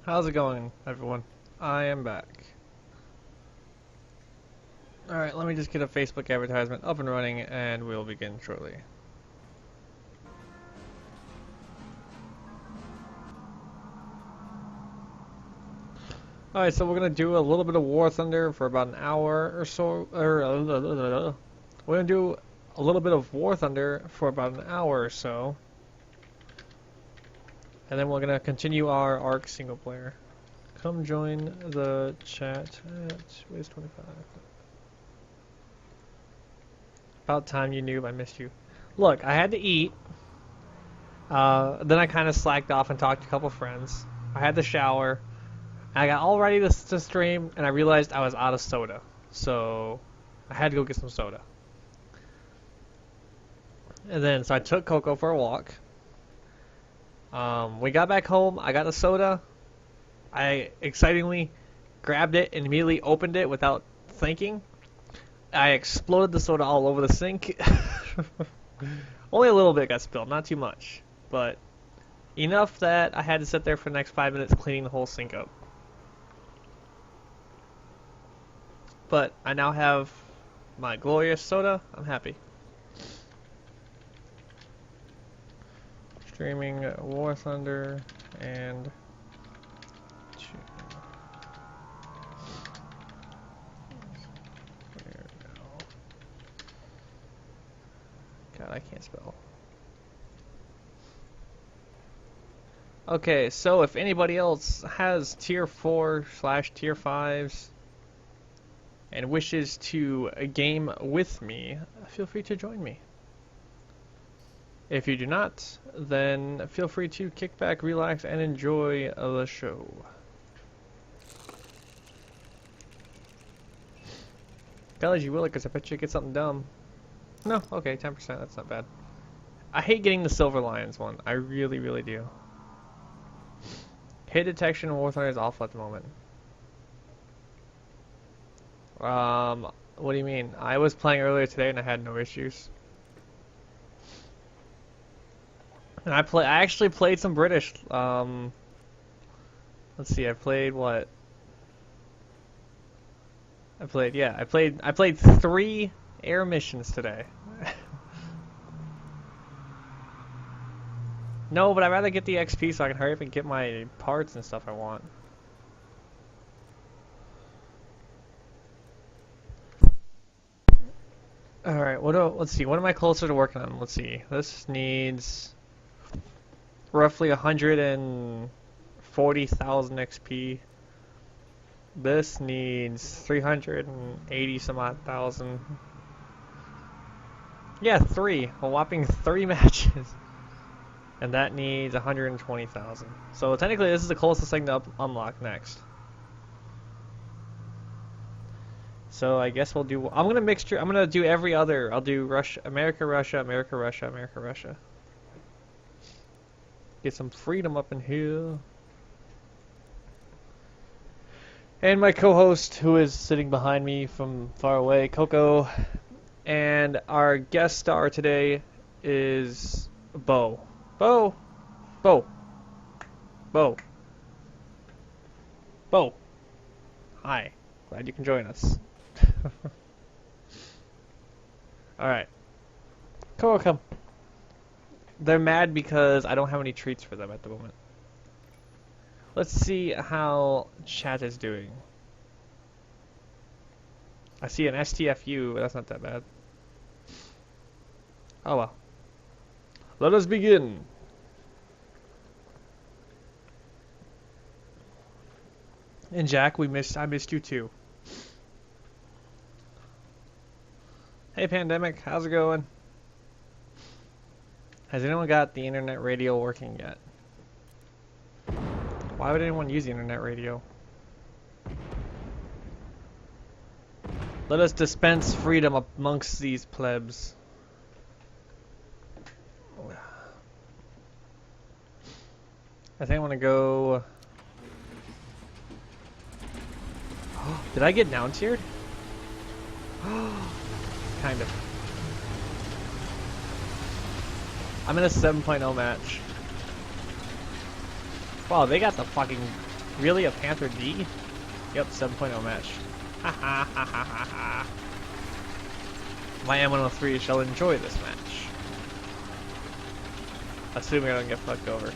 How's it going, everyone? I am back. Alright, let me just get a Facebook advertisement up and running and we'll begin shortly. Alright, so we're gonna do a little bit of War Thunder for about an hour or so. We're gonna do a little bit of War Thunder for about an hour or so. And then we're gonna continue our ARK single player. Come join the chat at where's 25. About time you knew I missed you. Look, I had to eat. Then I kind of slacked off and talked to a couple friends. I had to shower. I got all ready to stream, and I realized I was out of soda. So I had to go get some soda. And then, so I took Coco for a walk. We got back home. I got a soda. I excitingly grabbed it and immediately opened it without thinking. I exploded the soda all over the sink. Only a little bit got spilled, not too much. But enough that I had to sit there for the next 5 minutes cleaning the whole sink up. But I now have my glorious soda. I'm happy. Streaming War Thunder and God, I can't spell. Okay, so if anybody else has tier 4/tier 5s and wishes to game with me, feel free to join me. If you do not, then feel free to kick back, relax, and enjoy the show. Golly, you will, because I bet you get something dumb. No, okay, 10%, that's not bad. I hate getting the Silver Lions one. I really, really do. Hit detection and War Thunder is awful at the moment. What do you mean? I was playing earlier today and I had no issues. And I actually played some British. Let's see, I played what? I played 3 air missions today. No, but I'd rather get the XP so I can hurry up and get my parts and stuff I want. Alright, let's see, what am I closer to working on? Let's see, this needs roughly 140,000 XP. This needs 380 some odd thousand. Yeah, a whopping 3 matches. And that needs 120,000. So technically this is the closest thing to unlock next. So I guess we'll do, I'm gonna do every other. I'll do America, Russia, America, Russia, America, Russia. Get some freedom up in here. And my co-host, who is sitting behind me from far away, Coco. And our guest star today is Bo. Bo. Hi. Glad you can join us. Alright. Coco, come. They're mad because I don't have any treats for them at the moment. Let's see how chat is doing. I see an STFU, but that's not that bad. Oh well. Let us begin. And Jack, I missed you too. Hey Pandemic, how's it going? Has anyone got the internet radio working yet? Why would anyone use the internet radio? Let us dispense freedom amongst these plebs. I think I want to go... Did I get down tiered? Kind of. I'm in a 7.0 match. Wow, they got the fucking Really, a Panther D? Yep, 7.0 match. Ha ha ha ha ha ha. My M103 shall enjoy this match. Assuming I don't get fucked over.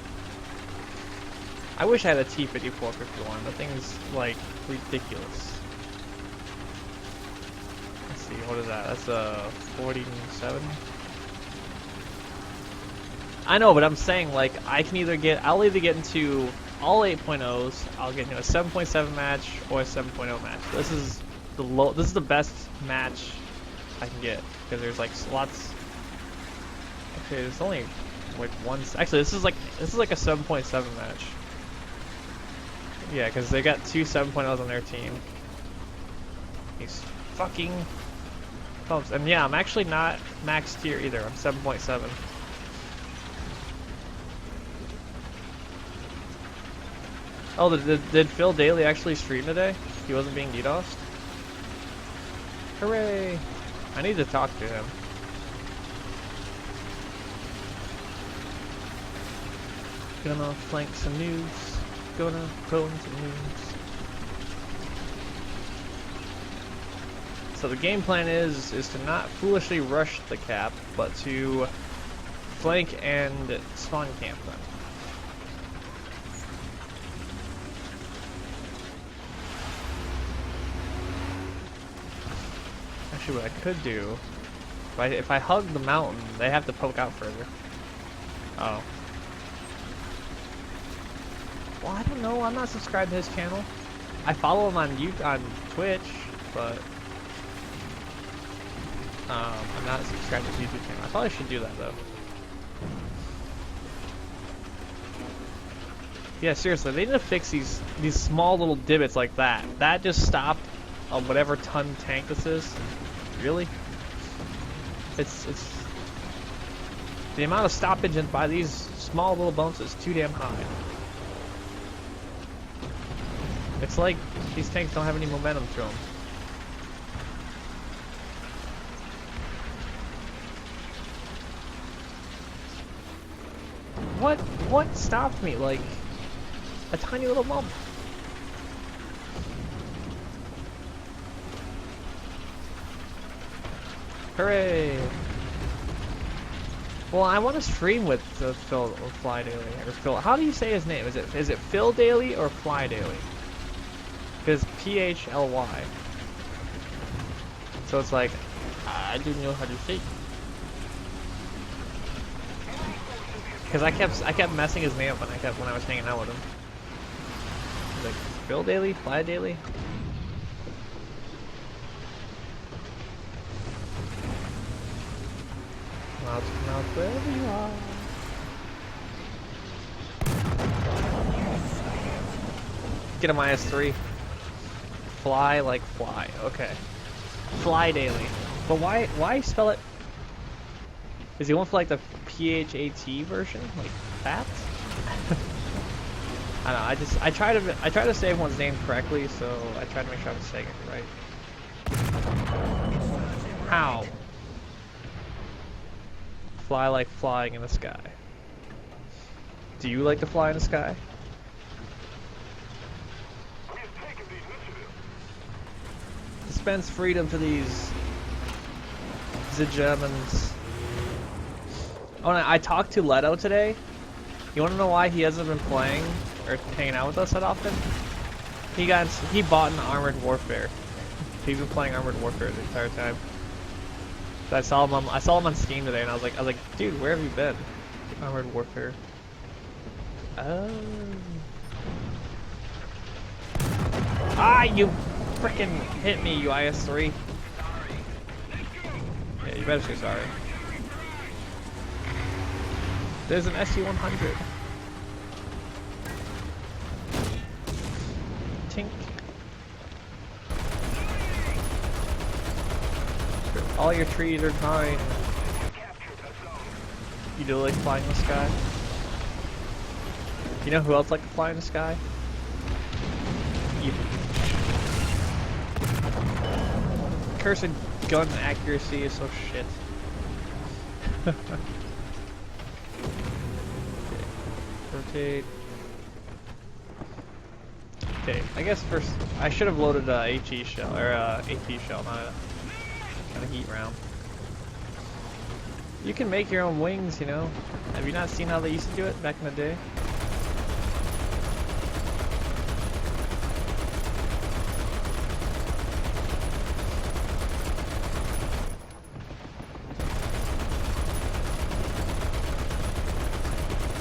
I wish I had a T-5451. The thing's, like, ridiculous. Let's see, what is that? That's a 47? I know, but I'm saying, like, I'll either get into all 8.0s, I'll get into a 7.7 match, or a 7.0 match. This is the best match I can get, because there's, like, lots. Okay, there's only, like, one. Actually, this is like a 7.7 match. Yeah, because they got two 7.0s on their team. These fucking pumps. And yeah, I'm actually not max tier either. I'm 7.7. Oh, did Phil Daly actually stream today? He wasn't being DDoSed? Hooray! I need to talk to him. Gonna flank some news. Gonna throw in some news. So the game plan is to not foolishly rush the cap, but to flank and spawn camp them. Actually, what I could do, if I hug the mountain, they have to poke out further. Oh. Well, I don't know. I'm not subscribed to his channel. I follow him on Twitch, but I'm not subscribed to his YouTube channel. I probably should do that though. Yeah, seriously, they need to fix these small little divots like that. That just stopped whatever ton tank this is. Really? It's the amount of stoppage by these small little bumps is too damn high. It's like these tanks don't have any momentum to them. What stopped me? Like a tiny little bump. Hooray! Well, I want to stream with Phil or Fly Daily or Phil. How do you say his name? Is it Phil Daily or Fly Daily? Because PHLY. So it's like I don't know how to say. Because I kept messing his name up when I was hanging out with him. Like Phil Daily, Fly Daily. Mouth wherever you are. Get a -3. Fly like fly. Okay. Fly Daily. But why spell it? Is he going for like the PHAT version? Like that? I don't know, I try to say everyone's name correctly, so I try to make sure I'm saying it right. How? Fly like flying in the sky. Do you like to fly in the sky? Dispense freedom to these Germans. Oh, and I talked to Leto today. You want to know why he hasn't been playing or hanging out with us that often? He bought an Armored Warfare. He's been playing Armored Warfare the entire time. So I saw him on Steam today, and I was like, dude, where have you been? Armored Warfare. Oh. Ah, you frickin' hit me, you IS-3. Yeah, you better say sorry. There's an SC-100. Tink. All your trees are mine. You do like flying in the sky? You know who else like to fly in the sky? You. Cursed gun accuracy is so shit. Rotate. Okay, I guess first I should have loaded a HE shell or AT shell, not a heat round. You can make your own wings, you know. Have you not seen how they used to do it back in the day?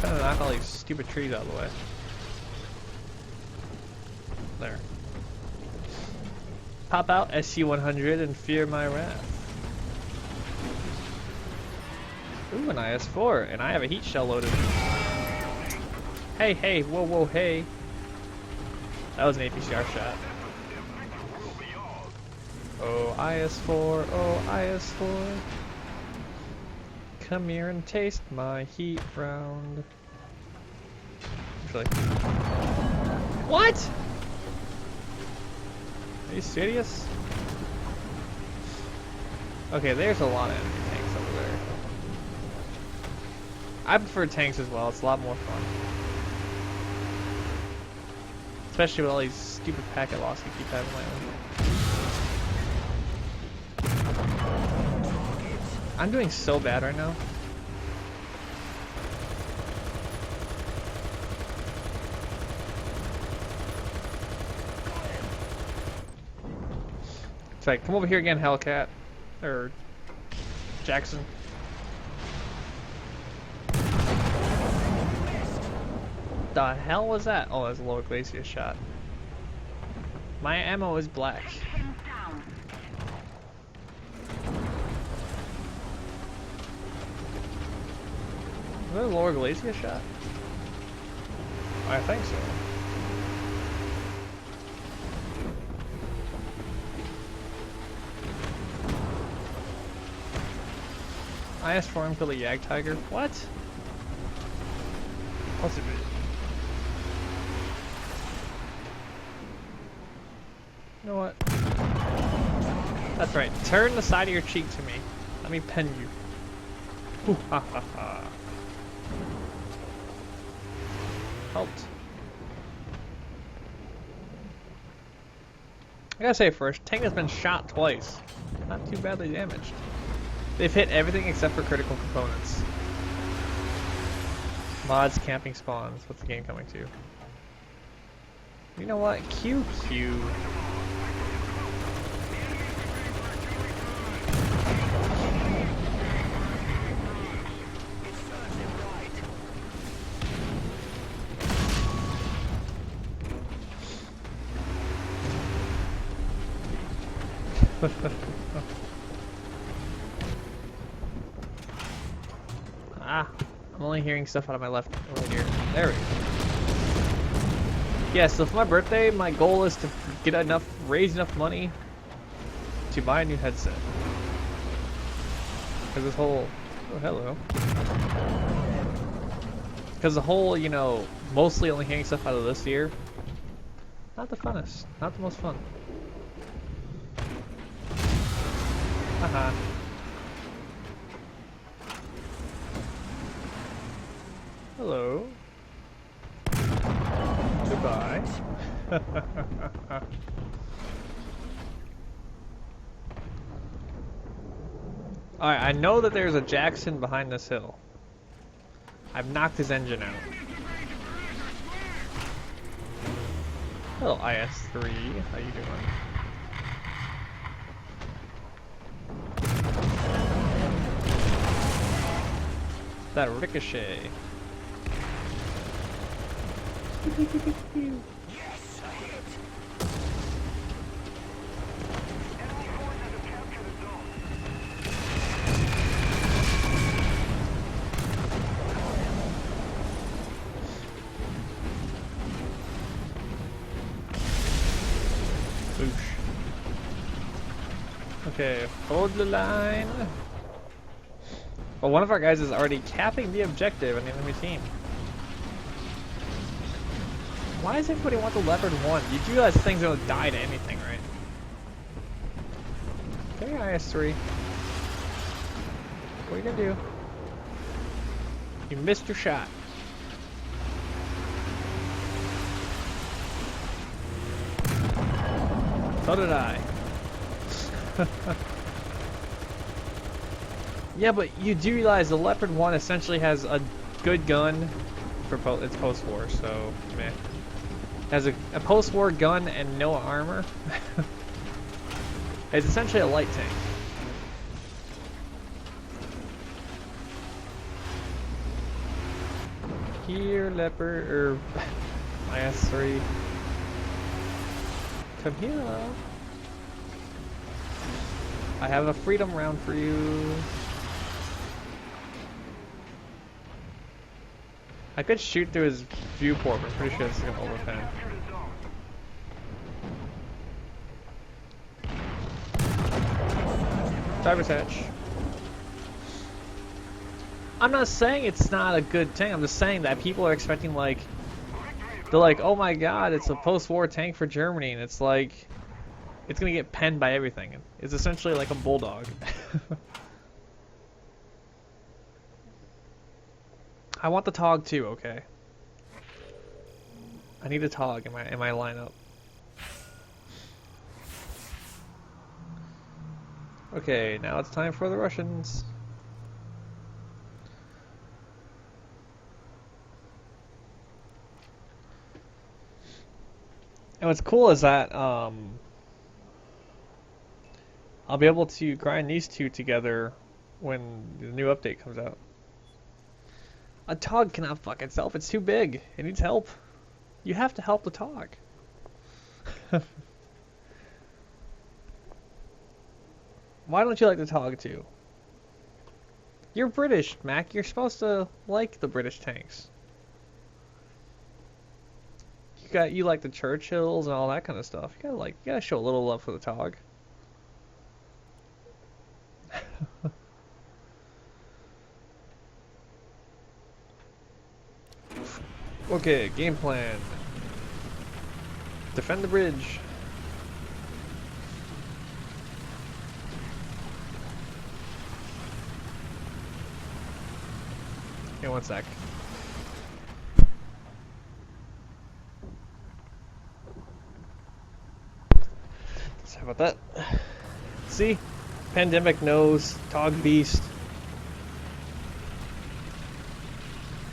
Trying to knock all these stupid trees out of the way. There. Pop out SC-100 and fear my wrath. Ooh, an IS-4, and I have a heat shell loaded. Hey, hey, whoa, whoa, hey. That was an APCR shot. Oh, IS-4, oh, IS-4. Come here and taste my heat round. Actually. What? Are you serious? Okay, there's a lot of enemy tanks over there. I prefer tanks as well, it's a lot more fun. Especially with all these stupid packet losses we keep having lately. I'm doing so bad right now. It's like, come over here again, Hellcat. Or Jackson. The hell was that? Oh, that's a lower glacier shot. My ammo is black. Is that a lower glacier shot? I think so. I asked for him for the Yag Tiger. What? What's it? You know what? That's right. Turn the side of your cheek to me. Let me pen you. Ooh, ha ha ha. Helped. I gotta say first, tank has been shot twice. Not too badly damaged. They've hit everything except for critical components. Mods, camping spawns. What's the game coming to? You know what? QQ. Ah, I'm only hearing stuff out of my left over here. There we go. Yeah, so for my birthday, my goal is to raise enough money to buy a new headset. Because this whole, oh hello. Because the whole, you know, mostly only hearing stuff out of this year, not the funnest, not the most fun. Haha. Hello. Goodbye. Alright, I know that there's a Jackson behind this hill. I've knocked his engine out. Hello, IS-3. How you doing? That ricochet. Yes, I hit. Boosh. Okay, hold the line. Well, one of our guys is already capping the objective on the enemy team. Why does everybody want the Leopard 1? You do realize things don't die to anything, right? Okay, IS-3. What are you gonna do? You missed your shot. So did I. Yeah, but you do realize the Leopard 1 essentially has a good gun for its post-war, so meh. Has a post-war gun and no armor. It's essentially a light tank. Here, Leopard, or IS-3. Come here. I have a freedom round for you. I could shoot through his viewport, but I'm pretty sure this is gonna overpen. Driver's hatch. I'm not saying it's not a good tank, I'm just saying that people are expecting, like, they're like, oh my god, it's a post-war tank for Germany, and it's like, it's gonna get penned by everything. It's essentially like a bulldog. I want the Tog too, okay? I need a Tog in my lineup. Okay, now it's time for the Russians. And what's cool is that I'll be able to grind these two together when the new update comes out. A Tog cannot fuck itself, it's too big. It needs help. You have to help the Tog. Why don't you like the Tog too? You're British, Mac. You're supposed to like the British tanks. You like the Churchills and all that kind of stuff. You gotta show a little love for the Tog. Okay, game plan. Defend the bridge. Okay, one sec. Sorry about that. See? Pandemic knows. Tog Beast.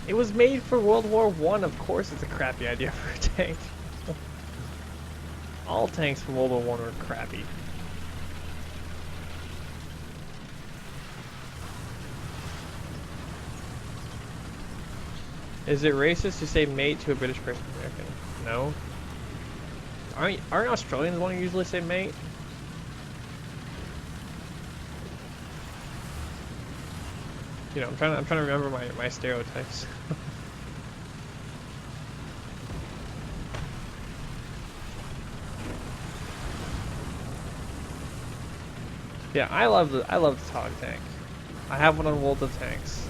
It was made for World War I. Of course it's a crappy idea for a tank. All tanks from World War I were crappy. Is it racist to say mate to a British person? American? No. Aren't Australians the one who usually say mate? You know, I'm trying to remember my stereotypes. Yeah, I love the Tog tank. I have one on World of Tanks.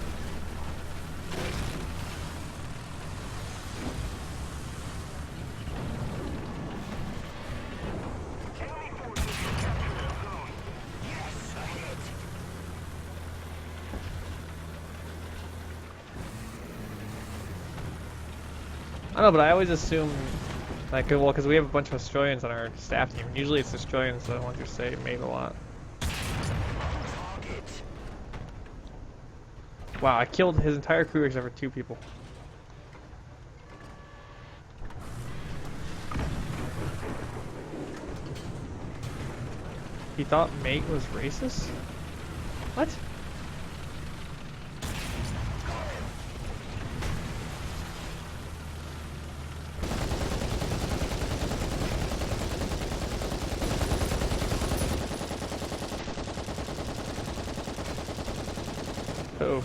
I know, but I always assume, like, well, because we have a bunch of Australians on our staff team. Usually it's Australians that want to say mate a lot. Wow, I killed his entire crew except for 2 people. He thought mate was racist? What? Oh.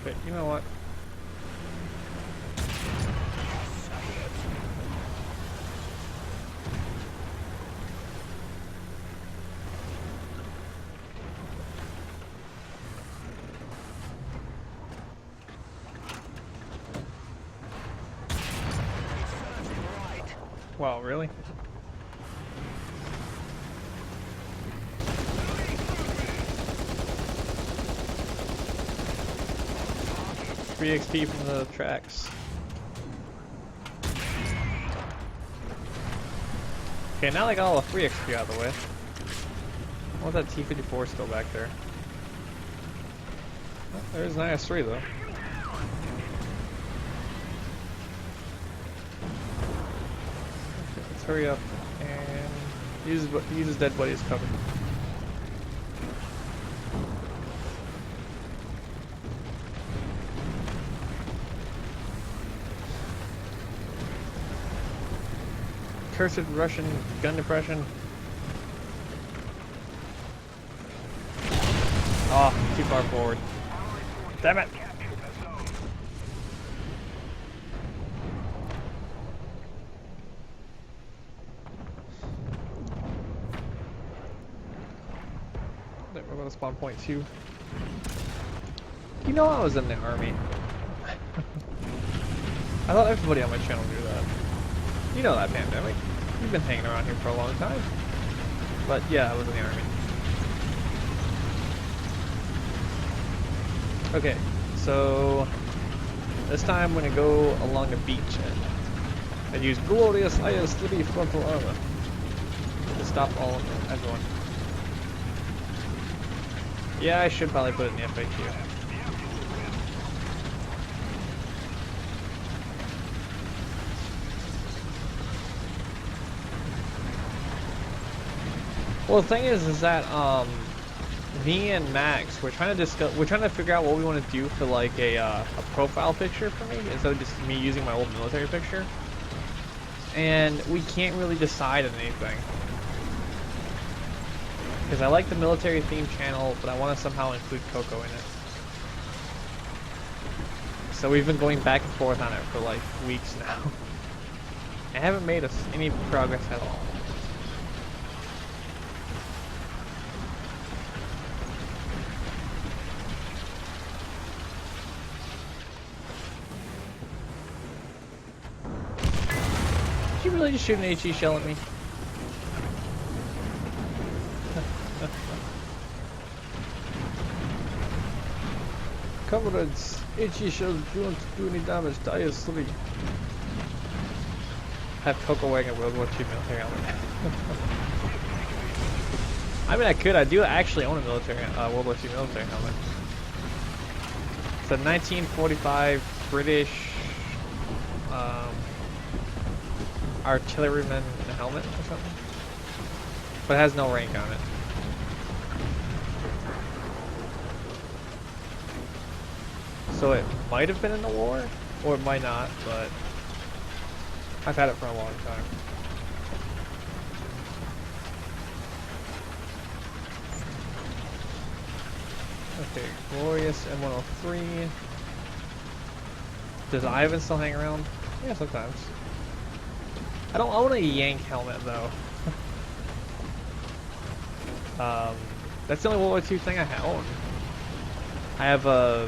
Okay, you know what? Wow, really? free XP from the tracks. Okay, now I got all the free XP out of the way. I want that T-54 still back there. Oh, there's an IS-3 though. Okay, let's hurry up and use his dead buddy as cover. Cursed Russian gun depression. Oh, too far forward. Damn it! There, we're going to spawn point 2. You know I was in the army. I thought everybody on my channel knew that. You know that, Pandemic. You've been hanging around here for a long time. But yeah, I was in the army. Okay, so this time I'm going to go along the beach and use glorious IS-3 frontal armor to stop everyone. Yeah, I should probably put it in the FAQ. Well, the thing is that me and Max, we're trying to figure out what we want to do for like a profile picture for me instead of just me using my old military picture, and we can't really decide on anything because I like the military themed channel, but I want to somehow include Coco in it. So we've been going back and forth on it for like weeks now. I haven't made any progress at all. Did you really just shoot an HE shell at me? Comrades, HE shells don't do any damage to IS-3. Have Coco wearing a World War II military helmet. I mean, I do actually own a World War II military helmet. It's a 1945 British artilleryman helmet or something, but it has no rank on it. So it might have been in the war, or it might not, but I've had it for a long time. Okay, glorious M103. Does Ivan still hang around? Yeah, sometimes. I don't own a Yank helmet though. That's the only World War II thing I own. I have a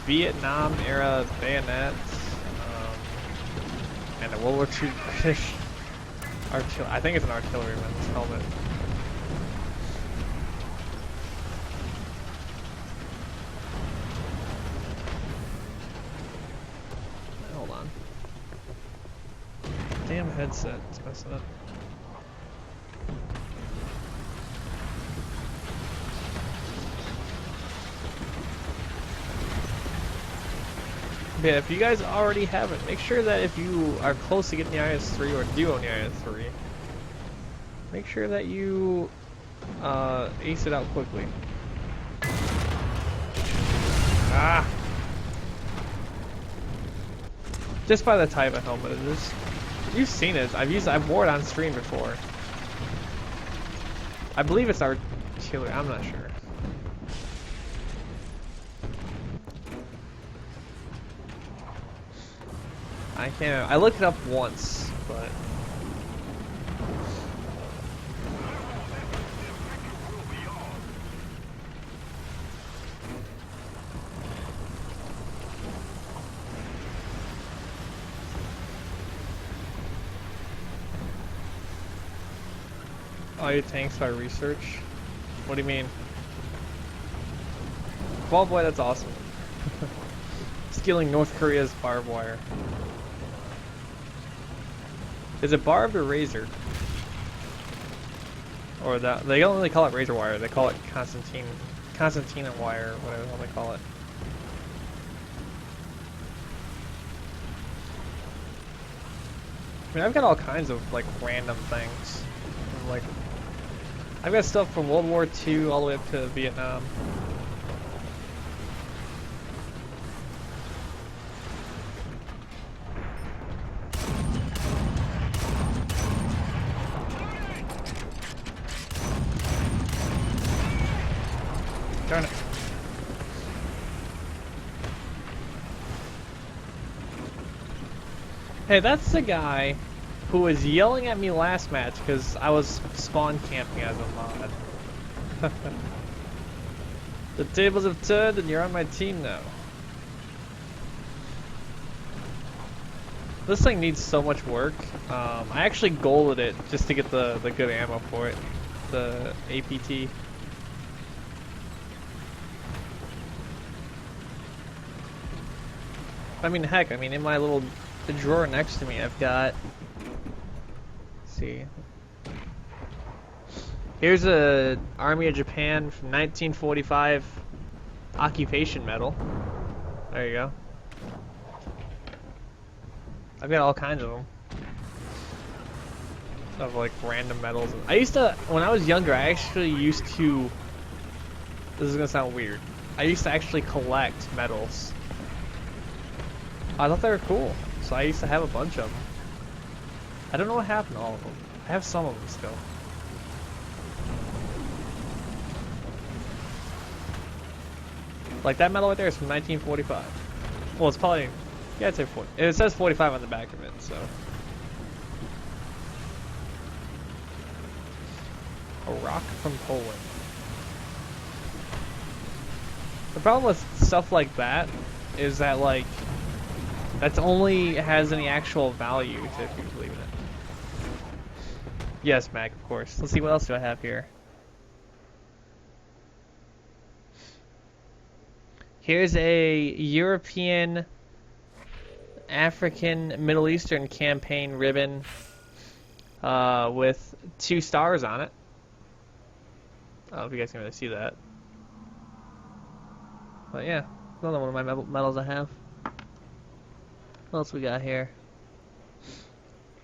Vietnam era bayonet, and a World War II British artillery. I think it's an artilleryman's helmet. Hold on. Damn headset, it's messing up. Yeah, if you guys already have it, make sure that if you are close to getting the IS-3 or do own the IS-3, make sure that you ace it out quickly. Ah! Just by the type of helmet it is. You've seen it. I've wore it on stream before. I believe it's artillery. I'm not sure. I can't. I looked it up once, but all your tanks by research? What do you mean? Well, boy, that's awesome. Stealing North Korea's barbed wire. Is it barbed or razor? Or that they don't really call it razor wire. They call it Constantina wire, or whatever they call it. I mean, I've got all kinds of like random things. Like, I've got stuff from World War II all the way up to Vietnam. Darn it. Hey, that's the guy who was yelling at me last match because I was spawn camping as a mod. The tables have turned and you're on my team now. This thing needs so much work. I actually golded it just to get the good ammo for it. The APT. I mean, heck, in my little drawer next to me, I've got, let's see, here's a Army of Japan from 1945 occupation medal. There you go. I've got all kinds of them. Of like random medals. I used to, when I was younger, I actually used to, this is gonna sound weird, I used to actually collect medals. I thought they were cool, so I used to have a bunch of them. I don't know what happened to all of them. I have some of them still. Like that medal right there is from 1945. Well, it's probably, yeah, I'd say 40. It says 45 on the back of it, so. A rock from Poland. The problem with stuff like that is that, like, that's only has any actual value to if you believe in it. Yes, Mac, of course. Let's see, what else do I have here? Here's a European, African, Middle Eastern campaign ribbon with 2 stars on it. I don't know if you guys can really see that. But yeah, another one of my medals I have. What else we got here?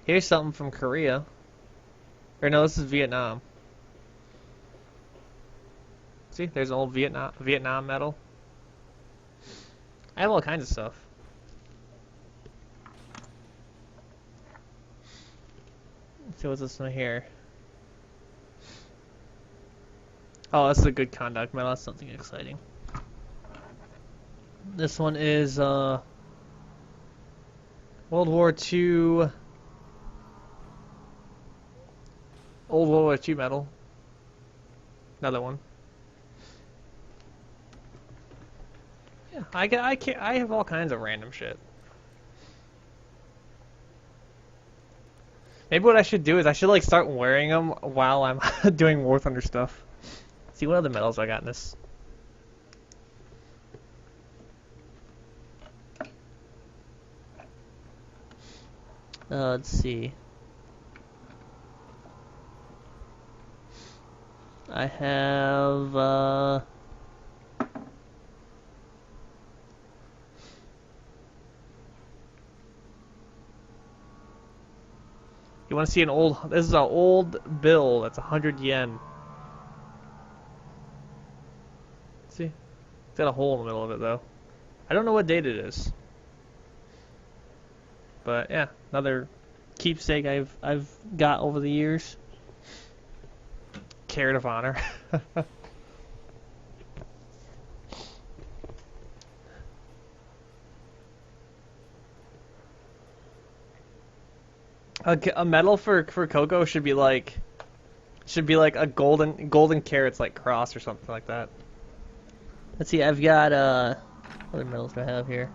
Here's something from Korea. Or no, this is Vietnam. See, there's an old Vietnam medal. I have all kinds of stuff. Let's see what's this one here. Oh, this is a good conduct medal. That's something exciting. This one is World War II. Old World War II medal. Another one. Yeah, I have all kinds of random shit. Maybe what I should do is I should like start wearing them while I'm doing War Thunder stuff. Let's see what other medals I got in this. Let's see. I have, you want to see an old, this is an old bill that's 100 yen. See? It's got a hole in the middle of it though. I don't know what date it is. But yeah, another keepsake I've got over the years. Carrot of honor. A medal for Coco should be like a golden carrots like cross or something like that. Let's see, I've got other medals do I have here?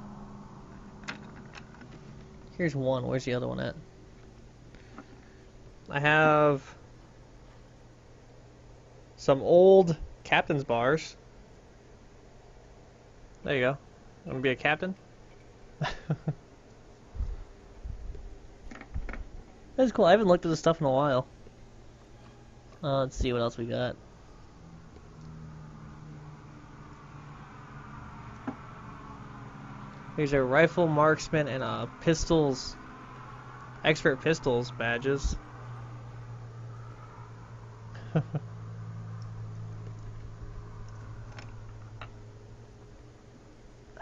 Here's one. Where's the other one at? I have some old captain's bars. There you go. Want to be a captain? That's cool. I haven't looked at this stuff in a while. Let's see what else we got. Here's a rifle marksman and pistols, expert pistols badges.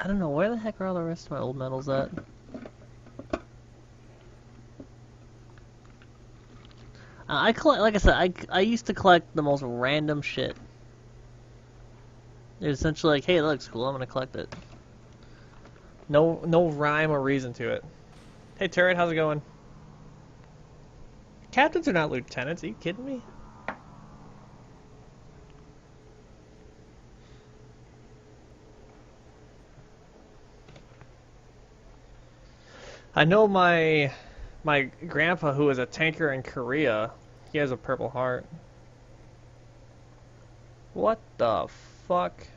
I don't know, where the heck are all the rest of my old medals at? I collect, like I said, I used to collect the most random shit. It's essentially like, hey, it looks cool, I'm gonna collect it. No rhyme or reason to it. Hey Turret, how's it going? Captains are not lieutenants, are you kidding me? I know my grandpa, who was a tanker in Korea, he has a Purple Heart. What the fuck?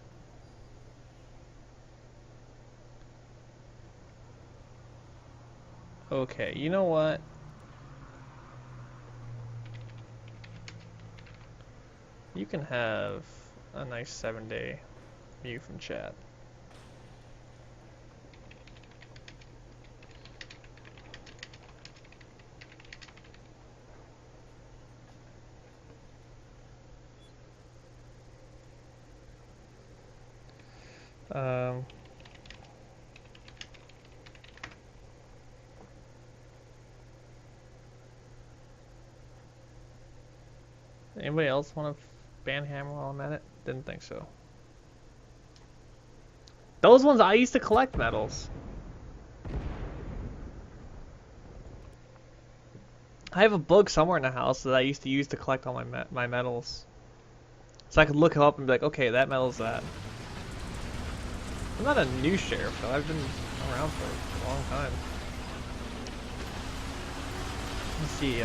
Okay, you know what? You can have a nice 7-day view from chat. Anybody else want to ban hammer while I'm at it? Didn't think so. Those ones, I used to collect medals. I have a book somewhere in the house that I used to use to collect all my medals. So I could look them up and be like, okay, that medal's that. I'm not a new sheriff though, I've been around for a long time. Let's see,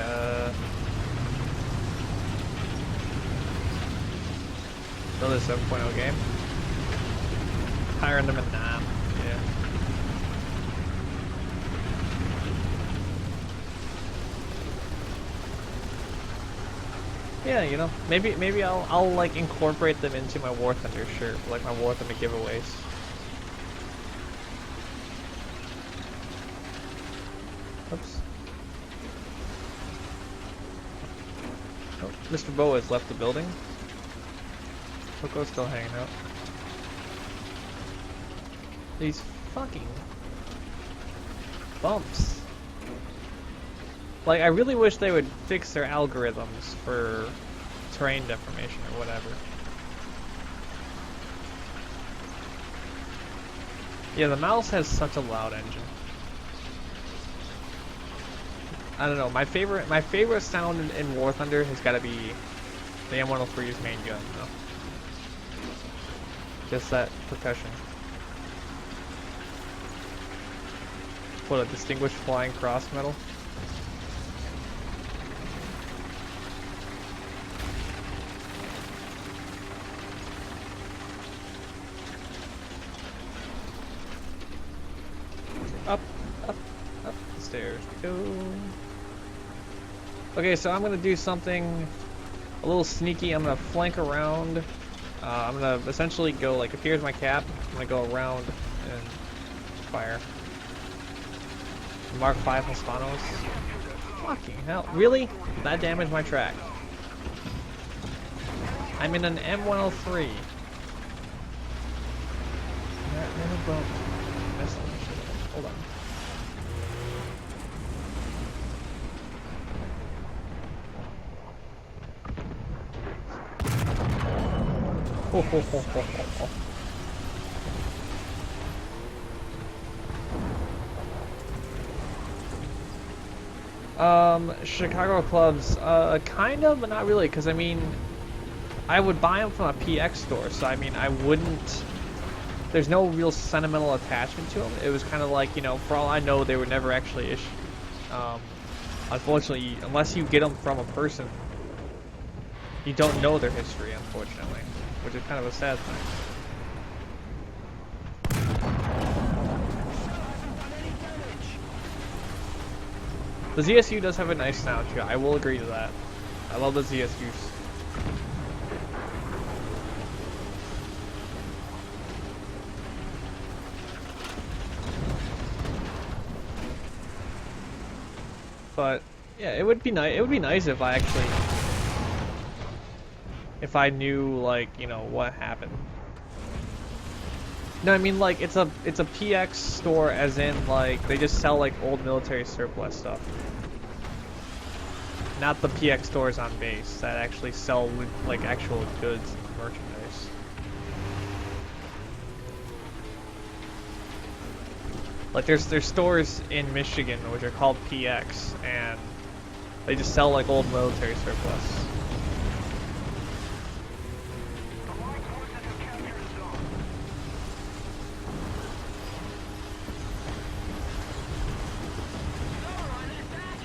another 7.0 game. Hiring them in Nam, yeah. Yeah, you know, maybe I'll like incorporate them into my War Thunder shirt, like my War Thunder giveaways. Oops. Oh, Mr. Bo has left the building. Coco's still hanging out. These fucking bumps. Like, I really wish they would fix their algorithms for terrain deformation or whatever. Yeah, the mouse has such a loud engine. I don't know, my favorite sound in War Thunder has got to be the M103's main gun, though. Just that percussion. What, a distinguished flying cross medal? Up the stairs we go. Okay, so I'm gonna do something a little sneaky. I'm gonna flank around. I'm gonna essentially go, like, if here's my cap, I'm gonna go around and fire. Mark 5 Hispanos. Fucking hell. Really? That damaged my track. I'm in an M103. Hold on. Ho ho ho ho ho. Chicago clubs, kind of, but not really, because I mean, I would buy them from a PX store, so I mean, I wouldn't, there's no real sentimental attachment to them. It was kind of like, you know, for all I know, they were never actually issued. Unfortunately, unless you get them from a person, you don't know their history, unfortunately, which is kind of a sad thing. The ZSU does have a nice sound too. I will agree to that. I love the ZSUs. But yeah, it would be nice. It would be nice if I knew, like, you know, what happened. No, I mean, like, it's a PX store, as in, like, they just sell like old military surplus stuff. Not the PX stores on base that actually sell like actual goods and merchandise. Like there's stores in Michigan which are called PX, and they just sell like old military surplus.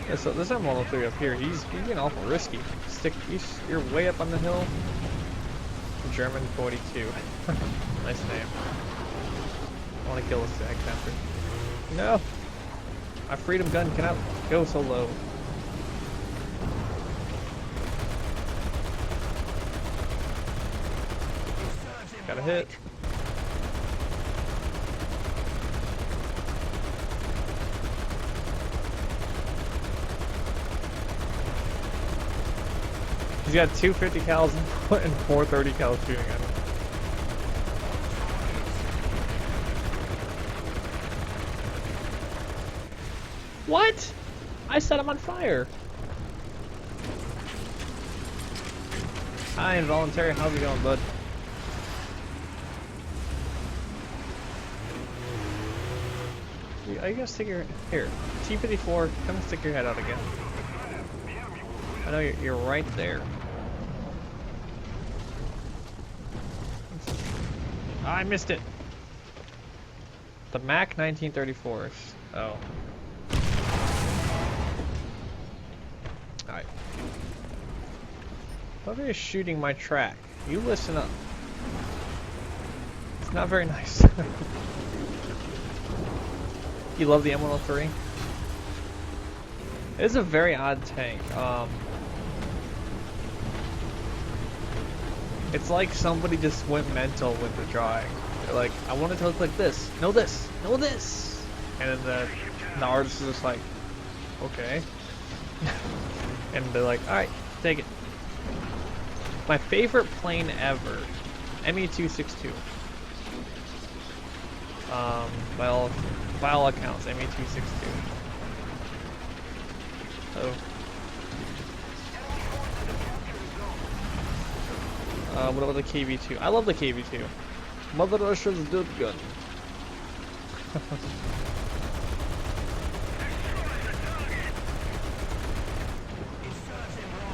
Yeah, so this M103 up here, he's getting awful risky. You're way up on the hill. German 42. Nice name. I want to kill this Zag Panther. No! My freedom gun cannot go so low. Got a hit. He's got 250 cals and 430 cal shooting at him. What? I set him on fire. Hi, Involuntary. How's it going, bud? Are you gonna stick your... Here. T-54, come and stick your head out again. I know you're right there. Oh, I missed it. The Mac 1934s. Oh. Alright. Whoever is shooting my track, you listen up. It's not very nice. You love the M103? It is a very odd tank. It's like somebody just went mental with the drawing. They're like, I want it to look like this. No this. No this. And then the artist is just like, okay. And they're like, alright, take it. My favorite plane ever, ME-262. By all accounts, ME-262. Oh. What about the KV-2? I love the KV-2. Mother Russia's good gun.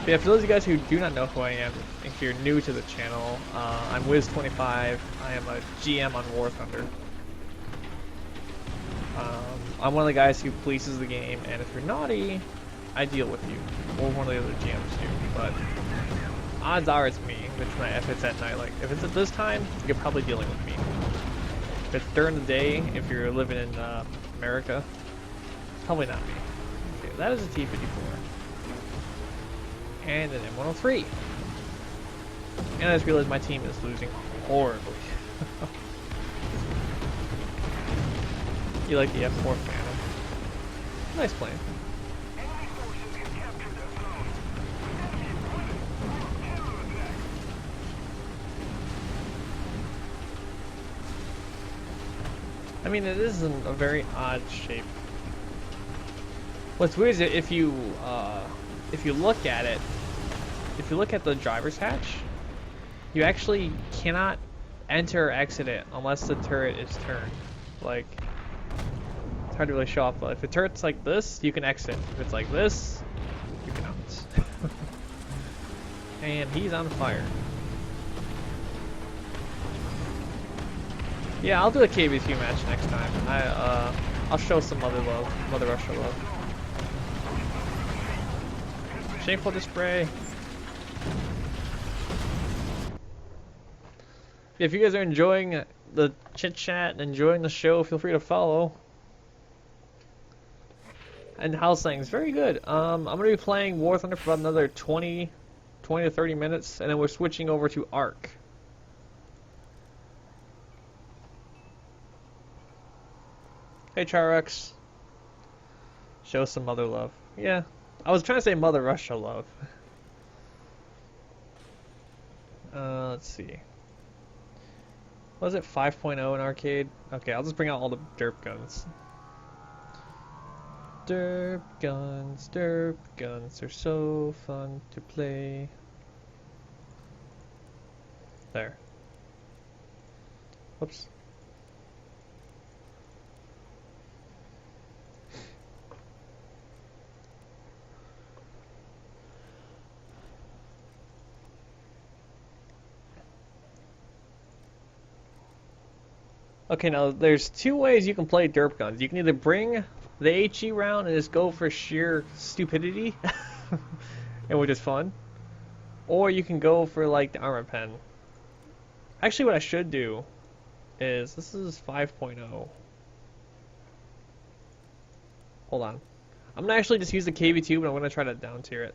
Yeah, for those of you guys who do not know who I am, if you're new to the channel, I'm Wiz25. I am a GM on War Thunder. I'm one of the guys who polices the game, and if you're naughty, I deal with you. Or one of the other GMs do, but odds are it's me, if it's at night. Like, if it's at this time, you're probably dealing with me. If it's during the day, if you're living in America, probably not me. Okay, that is a T-54. And an M103. And I just realized my team is losing horribly. You like the F4 Phantom. Nice plane. I mean, it is a very odd shape. What's weird is if you look at it, if you look at the driver's hatch, you actually cannot enter or exit it unless the turret is turned. Like, it's hard to really show off, but if the turret's like this, you can exit. If it's like this, you cannot. And he's on fire. Yeah, I'll do a KV2 match next time. I'll show some Mother Russia love. Shameful display. If you guys are enjoying the chit chat and enjoying the show, feel free to follow. And how's things? Very good. I'm gonna be playing War Thunder for about another 20 to 30 minutes, and then we're switching over to ARK. Hey, Charex. Show some mother love. Yeah, I was trying to say Mother Russia love. Let's see. Was it 5.0 in arcade? Okay, I'll just bring out all the derp guns. Derp guns are so fun to play. There. Whoops. Okay, now there's two ways you can play derp guns. You can either bring the HE round and just go for sheer stupidity, and which is fun, or you can go for like the armor pen. Actually, what I should do is, this is 5.0. Hold on. I'm gonna actually just use the KV2, but I'm gonna try to down tier it.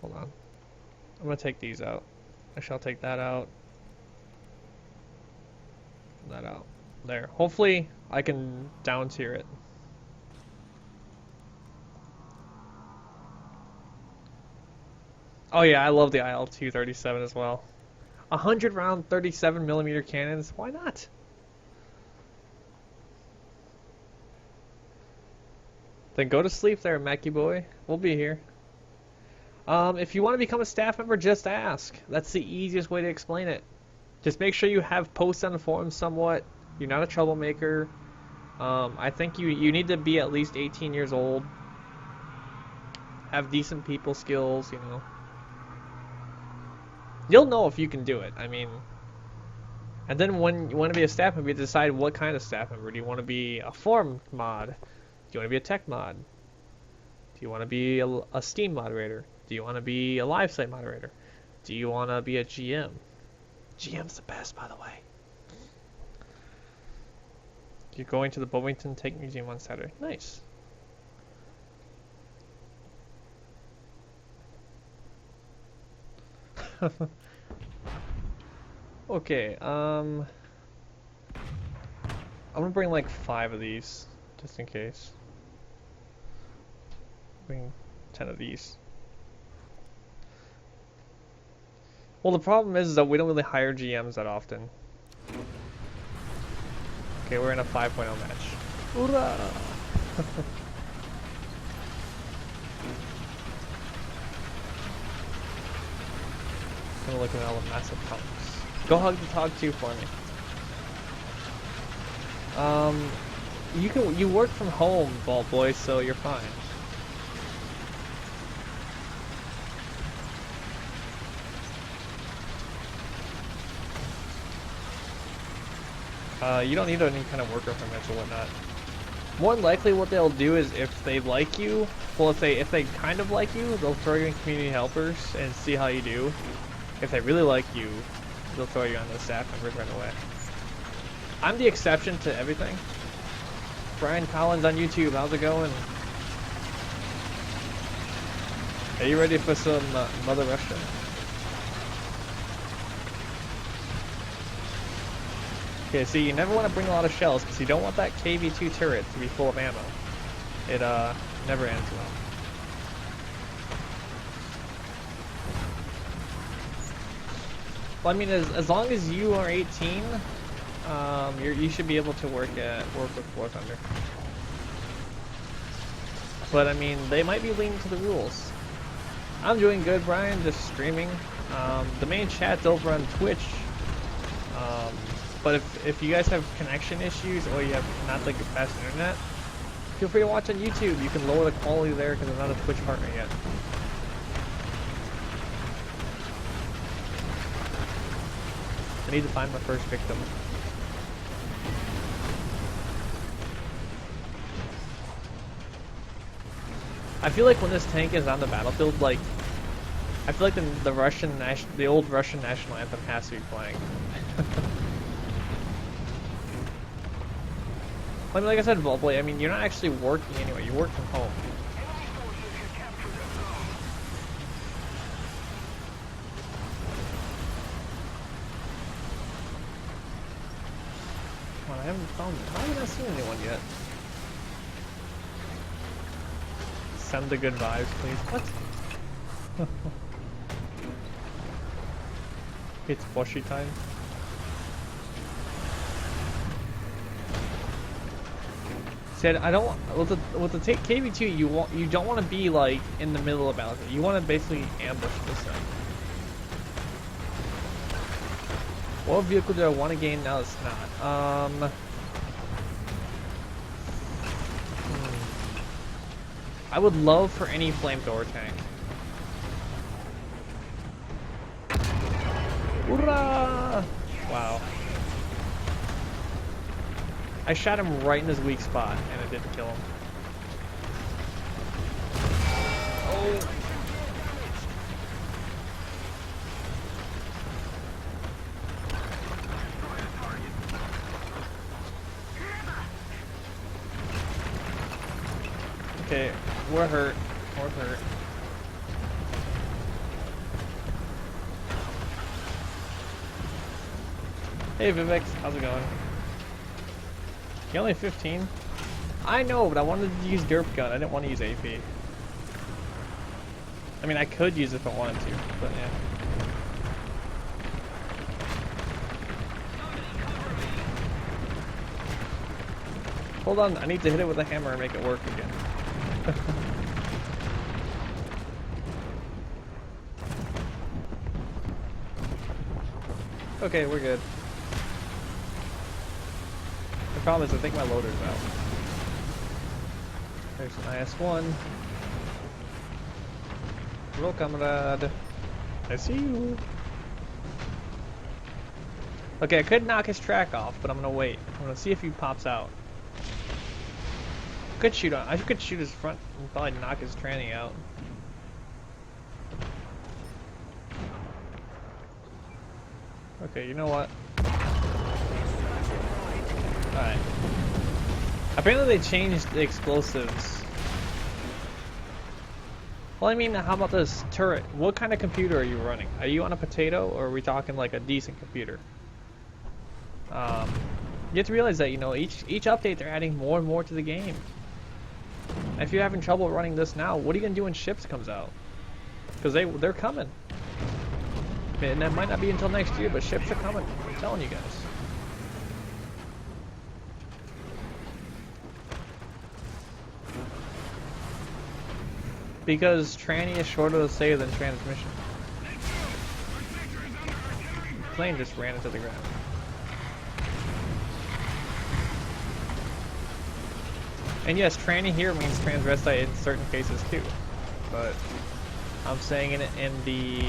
Hold on. I'm gonna take these out. Actually, I'll take that out. That out. There. Hopefully, I can down tier it. Oh yeah, I love the IL-237 as well. 100 round 37mm cannons. Why not? Then go to sleep there, Mackie boy. We'll be here. If you want to become a staff member, just ask. That's the easiest way to explain it. Just make sure you have posts on the forums somewhat. You're not a troublemaker. I think you need to be at least 18 years old. Have decent people skills, you know. You'll know if you can do it. I mean, and then when you want to be a staff member, you decide what kind of staff member. Do you want to be a forum mod? Do you want to be a tech mod? Do you want to be a Steam moderator? Do you want to be a live site moderator? Do you want to be a GM? GM's the best, by the way. You're going to the Bovington Tank Museum on Saturday. Nice. Okay, I'm gonna bring like 5 of these, just in case. Bring 10 of these. Well, the problem is that we don't really hire GMs that often. Okay, we're in a 5.0 match. Hoorah! I'm gonna look at all the massive punks. Go hug the Tog 2 for me. You work from home, Vault Boy, so you're fine. You don't need any kind of worker permits or whatnot. More than likely, what they'll do is if they like you, well, if they kind of like you, they'll throw you in community helpers and see how you do. If they really like you, they'll throw you on the staff members right away. I'm the exception to everything. Brian Collins on YouTube, how's it going? Are you ready for some Mother Russia? Okay, so you never want to bring a lot of shells because you don't want that KV2 turret to be full of ammo. It never ends well. Well, I mean, as long as you are 18, you should be able to work with War Thunder. But I mean, they might be leaning to the rules. I'm doing good, Brian. Just streaming. The main chat's over on Twitch. But if you guys have connection issues or you have not like fast internet, feel free to watch on YouTube. You can lower the quality there because I'm not a Twitch partner yet. I need to find my first victim. I feel like when this tank is on the battlefield, like, I feel like the old Russian national anthem has to be playing. I mean, like I said, Ballboy, I mean, you're not actually working anyway. You work from home. Come on, I haven't found it. How have I not seen anyone yet? Send the good vibes, please. What? It's bushy time. Said I don't with the KV2 you don't want to be like in the middle of battle. You want to basically ambush this thing. What vehicle do I want to gain now? It's not. I would love for any flamethrower tank. Hoorah! Wow. I shot him right in his weak spot, and it didn't kill him. Oh! Okay, we're hurt. We're hurt. Hey Vivek, how's it going? You're only 15? I know, but I wanted to use derp gun. I didn't want to use AP. I mean, I could use it if I wanted to, but yeah. Hold on, I need to hit it with a hammer and make it work again. Okay, we're good. The problem is I think my loader's out. There's an IS-1. Hello, comrade. I see you. Okay, I could knock his track off, but I'm gonna wait. I'm gonna see if he pops out. I could shoot his front and probably knock his tranny out. Okay, you know what? Alright. Apparently they changed the explosives. Well, I mean, how about this turret? What kind of computer are you running? Are you on a potato, or are we talking like a decent computer? You have to realize that, you know, each update they're adding more and more to the game. And if you're having trouble running this now, what are you gonna do when Ships comes out? Because they're coming. And that might not be until next year, but Ships are coming. I'm telling you guys. Because tranny is shorter to say than transmission. The plane just ran into the ground. And yes, tranny here means transvestite in certain cases too. But I'm saying it in the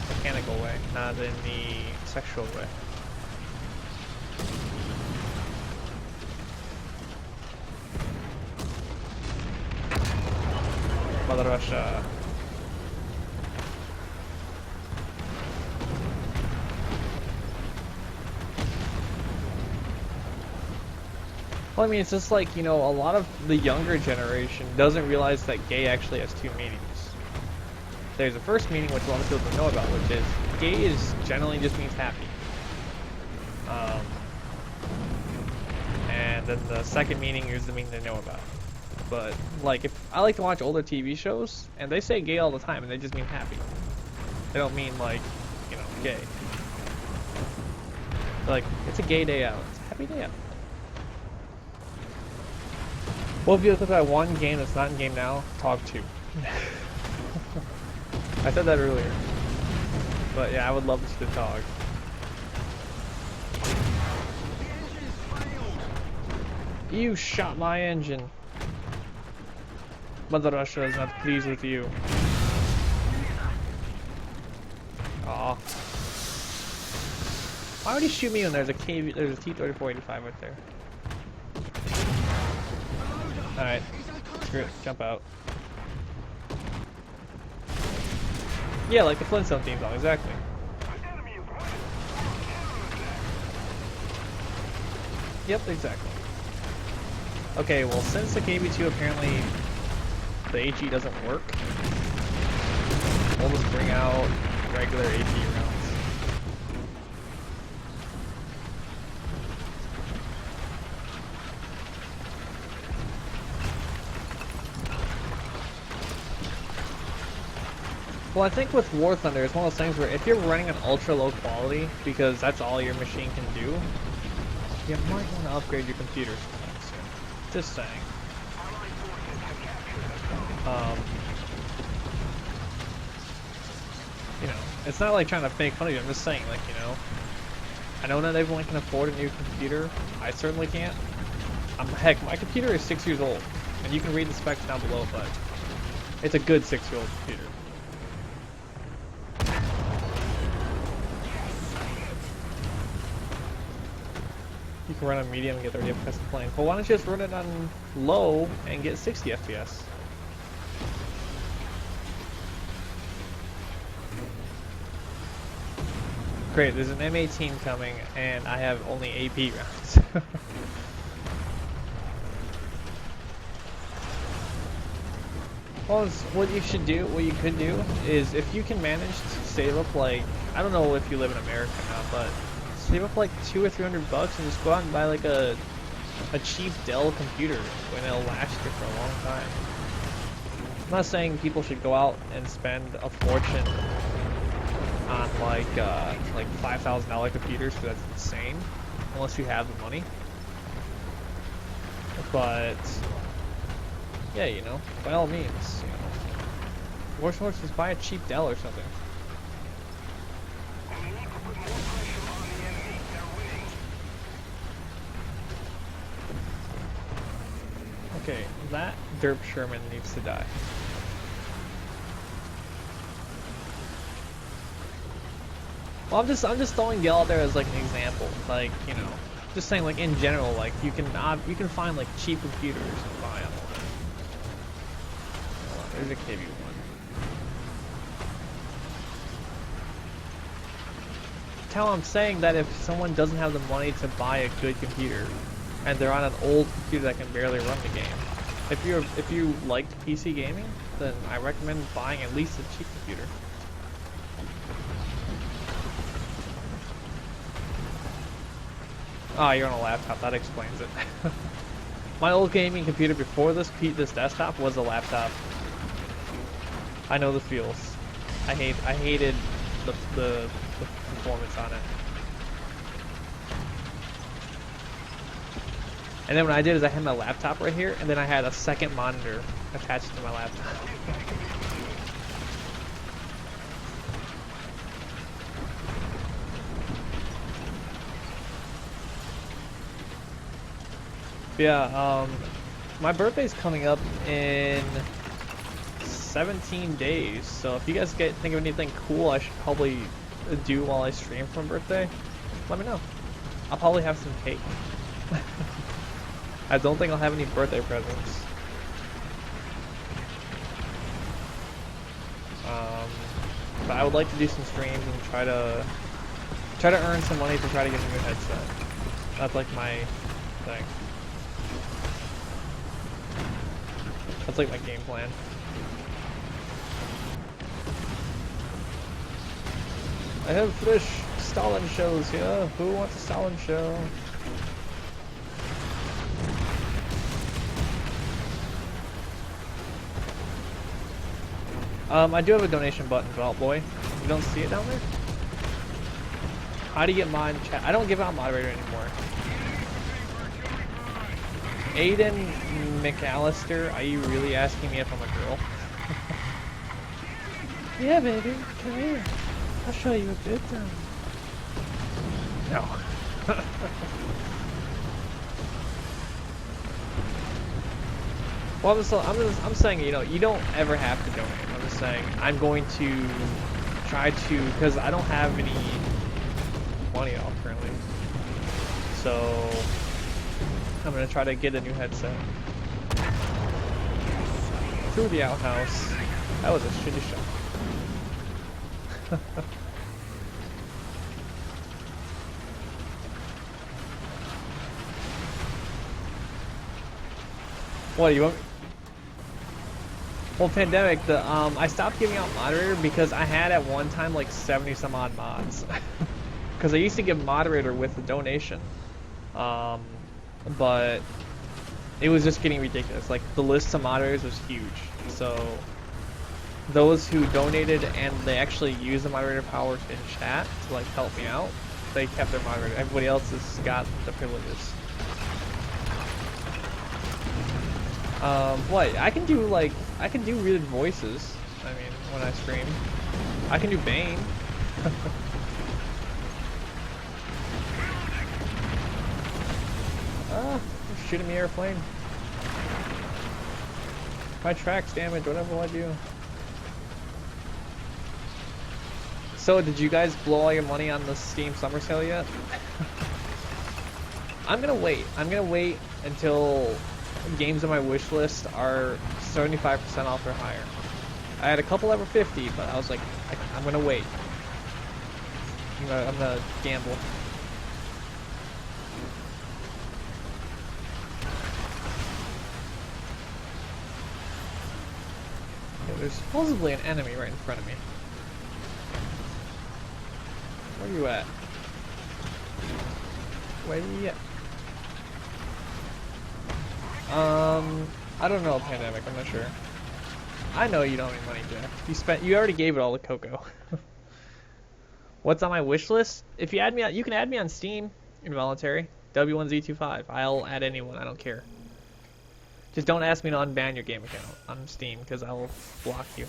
mechanical way, not in the sexual way. Mother Russia. Well, I mean, it's just like, you know, a lot of the younger generation doesn't realize that gay actually has two meanings. There's a first meaning, which a lot of people don't know about, which is gay is generally just means happy. And then the second meaning is the meaning they know about. But, like, if I like to watch older TV shows, and they say gay all the time, and they just mean happy. They don't mean, like, you know, gay. They're like, it's a gay day out. It's a happy day out. What if you look at one game that's not in game now? TOG 2. I said that earlier. But yeah, I would love to see the TOG. You shot my engine. Mother Russia is not pleased with you. Aw. Why would he shoot me when there's a KV, there's a T-3485 right there? Alright. Screw it. Jump out. Yeah, like the Flintstone theme song, exactly. Yep, exactly. Okay, well since the KB2 apparently the HE doesn't work, we'll just bring out regular HE rounds. Well, I think with War Thunder, it's one of those things where if you're running an ultra low quality, because that's all your machine can do, you might want to upgrade your computer sometime soon. Just saying. You know, it's not like trying to make fun of you, I'm just saying, like, you know, I know not everyone can afford a new computer. I certainly can't. Heck, my computer is 6 years old, and you can read the specs down below, but it's a good 6-year-old computer. You can run on medium and get 30 FPS playing. But why don't you just run it on low and get 60 FPS? Great, there's an M18 coming, and I have only AP rounds. Well, what you should do, what you could do, is if you can manage to save up, like, I don't know if you live in America now, but save up like $200 or $300 and just go out and buy like a cheap Dell computer when it'll last you for a long time. I'm not saying people should go out and spend a fortune on like $5,000 computers, because that's insane, unless you have the money. But yeah, you know, by all means, you know, worst just buy a cheap Dell or something. Okay, that derp Sherman needs to die. Well, I'm just throwing Gale out there as like an example, like, you know, just saying, like, in general, like, you can find like cheap computers and buy them. There's a KB1. That's how I'm saying that if someone doesn't have the money to buy a good computer, and they're on an old computer that can barely run the game, if you liked PC gaming, then I recommend buying at least a cheap computer. Ah, you're on a laptop. That explains it. My old gaming computer before this desktop was a laptop. I know the feels. I hated the performance on it. And then what I did is I had my laptop right here, and then I had a second monitor attached to my laptop. Yeah, my birthday's coming up in 17 days, so if you guys think of anything cool I should probably do while I stream for my birthday, let me know. I'll probably have some cake. I don't think I'll have any birthday presents. But I would like to do some streams and try to earn some money to try to get a new headset. That's like my thing. That's like my game plan. I have fresh Stalin shows here. Who wants a Stalin show? I do have a donation button, Vault Boy. You don't see it down there? How do you get mod chat? I don't give out moderator anymore. Aiden McAllister, are you really asking me if I'm a girl? Yeah, baby, come here. I'll show you a good time. No. Well, I'm saying, you know, you don't ever have to donate. I'm just saying I'm going to try to, because I don't have any money off currently. So I'm gonna try to get a new headset. Through the outhouse. That was a shitty shot. What, you want... Well, Pandemic, I stopped giving out moderator because I had at one time like 70 some odd mods. Because I used to give moderator with the donation. But it was just getting ridiculous. Like, the list of moderators was huge. So, those who donated and they actually used the moderator powers in chat to like help me out, they kept their moderator. Everybody else has got the privileges. What? I can do weird voices. I mean, when I stream. I can do Bane. Shooting me airplane. My tracks damage, whatever will I do? So, did you guys blow all your money on the Steam Summer Sale yet? I'm gonna wait. I'm gonna wait until games on my wish list are 75% off or higher. I had a couple that were 50, but I was like, I'm gonna wait. I'm gonna gamble. There's supposedly an enemy right in front of me. Where are you at? Where are you at? I don't know, Pandemic, I'm not sure. I know you don't have any money, Jeff. You already gave it all to Coco. What's on my wish list? If you add me on, you can add me on Steam, involuntary. W1Z25. I'll add anyone, I don't care. Just don't ask me to unban your game account on Steam, because I will block you.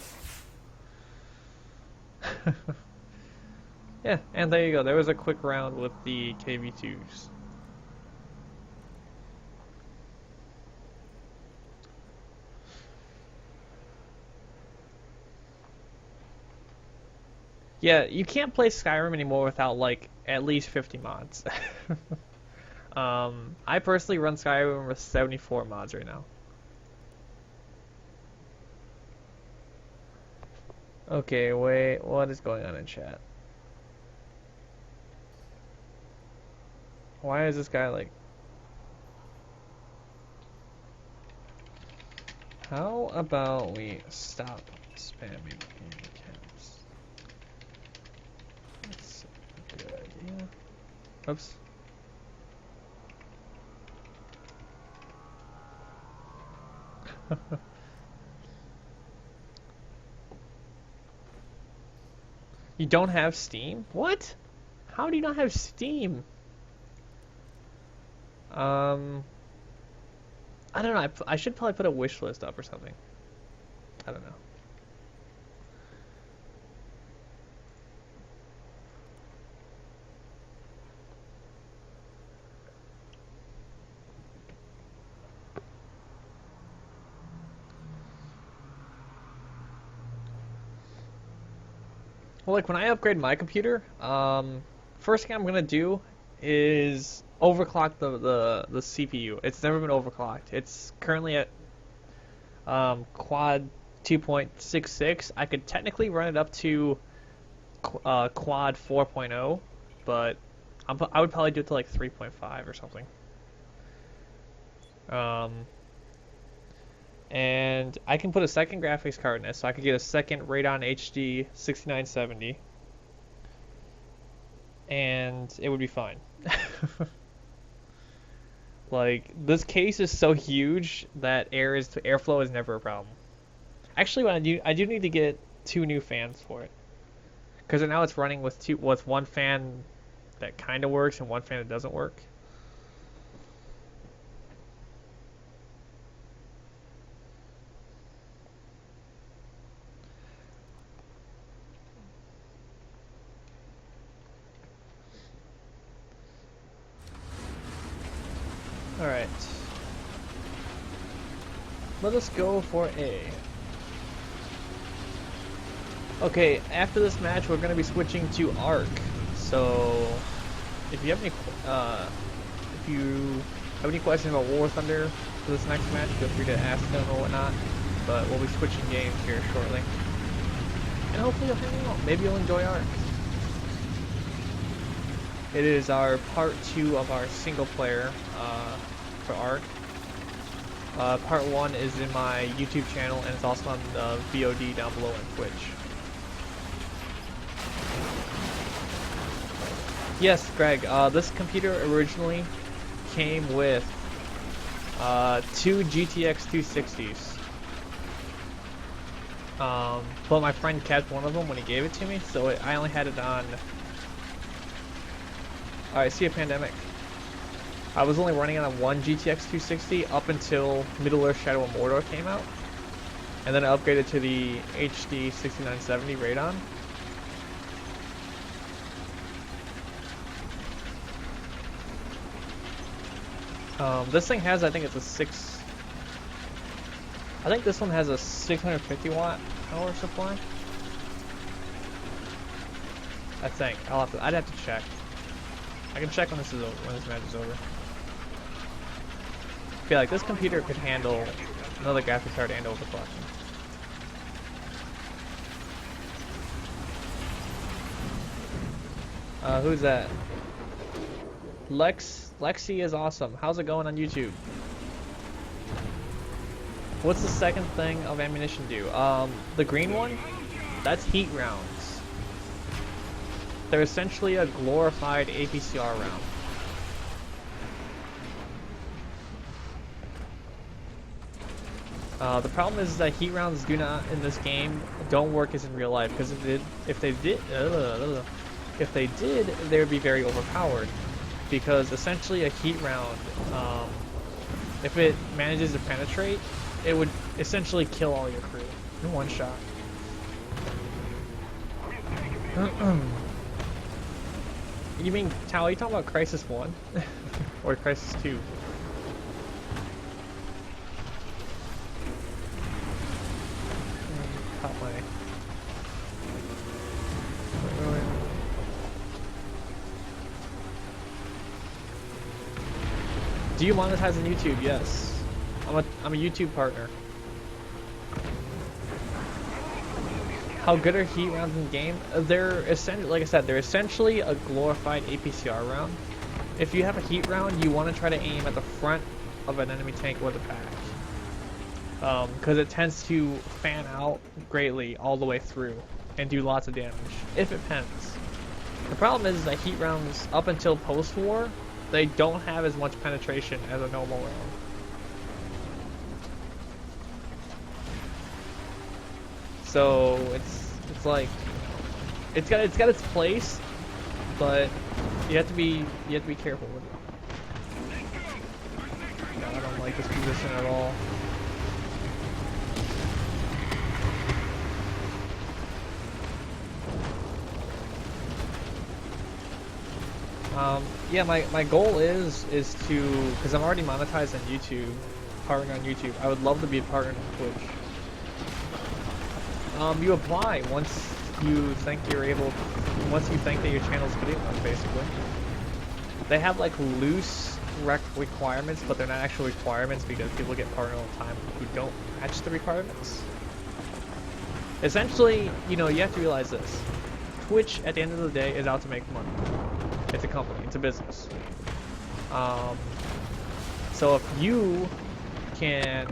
Yeah, and there you go. There was a quick round with the KV2s. Yeah, you can't play Skyrim anymore without, like, at least 50 mods. I personally run Skyrim with 74 mods right now. Okay, wait, what is going on in chat? Why is this guy like... How about we stop spamming caps? That's a good idea. Oops. You don't have Steam? What? How do you not have Steam? I don't know. I should probably put a wish list up or something. I don't know. Well, like when I upgrade my computer, first thing I'm gonna do is overclock the CPU. It's never been overclocked. It's currently at quad 2.66. I could technically run it up to quad 4.0, but I would probably do it to like 3.5 or something. And I can put a second graphics card in it, so I could get a second Radeon HD 6970, and it would be fine. Like, this case is so huge that airflow is never a problem. Actually, I do need to get 2 new fans for it, because right now it's running with one fan that kind of works and one fan that doesn't work. Alright. Let us go for A. Okay, after this match we're going to be switching to ARK. So, if you have any questions about War Thunder for this next match, feel free to ask them or whatnot. But we'll be switching games here shortly. And hopefully you'll hang out. Maybe you'll enjoy ARK. It is our part 2 of our single player for ARK. Part 1 is in my YouTube channel, and it's also on the VOD down below on Twitch. Yes, Greg, this computer originally came with 2 GTX 260s. But my friend kept one of them when he gave it to me, so I only had it on... Alright, see a pandemic. I was only running on a 1 GTX 260 up until Middle-earth Shadow of Mordor came out. And then I upgraded to the HD 6970 Radeon. This thing has, I think it's a 6... I think this one has a 650 watt power supply. I think. I'd have to check. I can check when this match is over. I feel like this computer could handle another graphics card and overclocking. Who's that? Lexi is awesome. How's it going on YouTube? What's the second thing of ammunition do? The green one? That's heat rounds. They're essentially a glorified APCR round. The problem is that heat rounds do not, in this game, don't work as in real life, because if they did, they would be very overpowered. Because essentially a heat round, if it manages to penetrate, it would essentially kill all your crew in one shot. You mean, Tao, are you talking about Crisis 1? Or Crisis 2? Pop my... Do you monetize on YouTube? Yes. I'm a YouTube partner. How good are heat rounds in the game? They're essentially, like I said, they're essentially a glorified APCR round. If you have a heat round, you want to try to aim at the front of an enemy tank or the back. Because it tends to fan out greatly all the way through and do lots of damage, if it pens. The problem is that heat rounds, up until post-war, they don't have as much penetration as a normal round. So it's like it's got its place, but you have to be careful with it. God, I don't like this position at all. Yeah, my goal is to, because I'm already monetized on YouTube, partner on YouTube. I would love to be a partner on Twitch. You apply once you think that your channel's good enough, basically. They have like loose requirements, but they're not actual requirements because people get partnered all the time who don't match the requirements. Essentially, you know, you have to realize this. Twitch, at the end of the day, is out to make money. It's a company, it's a business. So if you can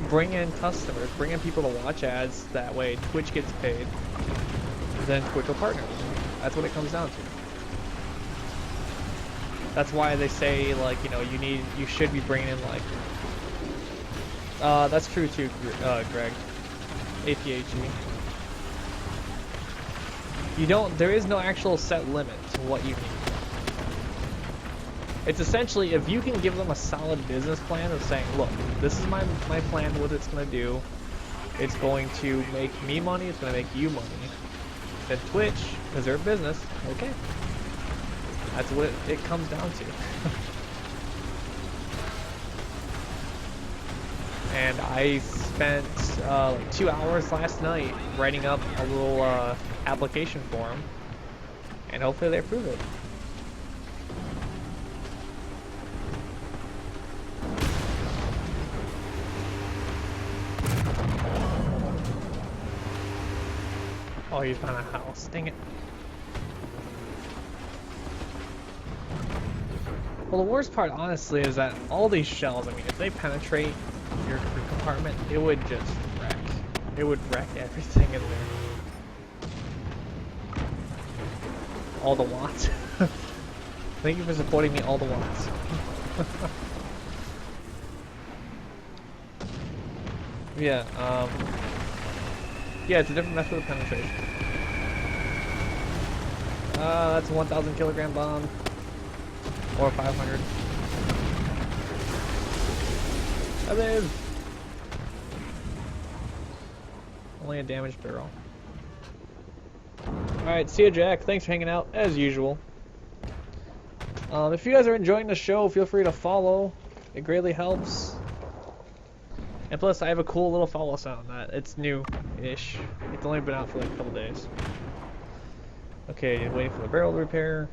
bring in customers, bring in people to watch ads, that way Twitch gets paid, then Twitch will partner. That's what it comes down to. That's why they say, like, you know, you should be bringing in, like, that's true too, Greg. APHE. There is no actual set limit to what you need. It's essentially, if you can give them a solid business plan of saying, look, this is my plan, what it's going to do, it's going to make me money, it's going to make you money, then Twitch, because they're a business, okay. That's what it comes down to. And I spent like 2 hours last night writing up a little application form, and hopefully they approve it. Oh, he's found a house. Dang it. Well, the worst part, honestly, is that all these shells, I mean, if they penetrate compartment, it would just wreck. It would wreck everything in there. All the watts. Thank you for supporting me, all the watts. Yeah, yeah, it's a different method of penetration. That's a 1,000 kilogram bomb. Or 500. I live! Only a damaged barrel. Alright, see ya, Jack. Thanks for hanging out, as usual. If you guys are enjoying the show, feel free to follow. It greatly helps. And plus, I have a cool little follow sound that it's new-ish. It's only been out for like a couple days. Okay, waiting for the barrel to repair.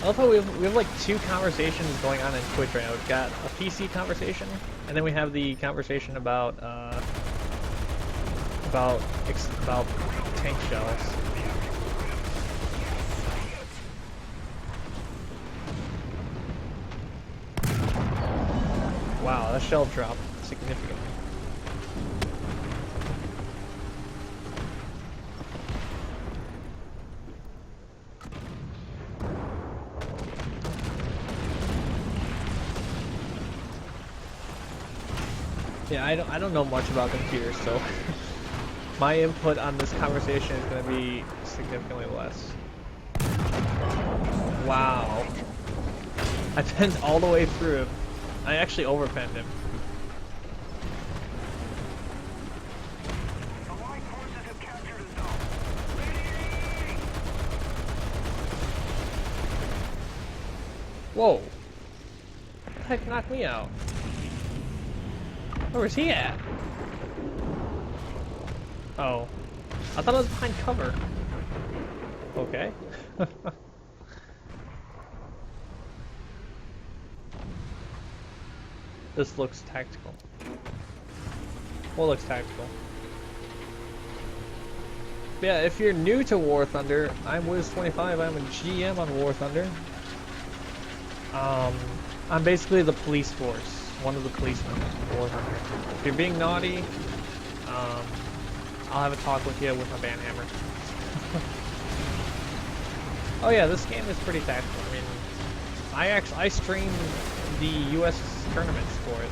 I love how we have like two conversations going on in Twitch right now. We've got a PC conversation, and then we have the conversation about tank shells. Wow, that shell dropped significantly. Yeah, I don't know much about computers, so my input on this conversation is going to be significantly less. Wow. I penned all the way through him. I actually overpenned him. Whoa. What the heck knocked me out? Where was he at? Oh. I thought I was behind cover. Okay. This looks tactical. What looks tactical? But yeah, if you're new to War Thunder, I'm Wiz25. I'm a GM on War Thunder. I'm basically the police force. One of the policemen in War Thunder. If you're being naughty, I'll have a talk with you with my band hammer. Oh yeah, this game is pretty tactical. I mean, I stream the U.S. tournaments for it,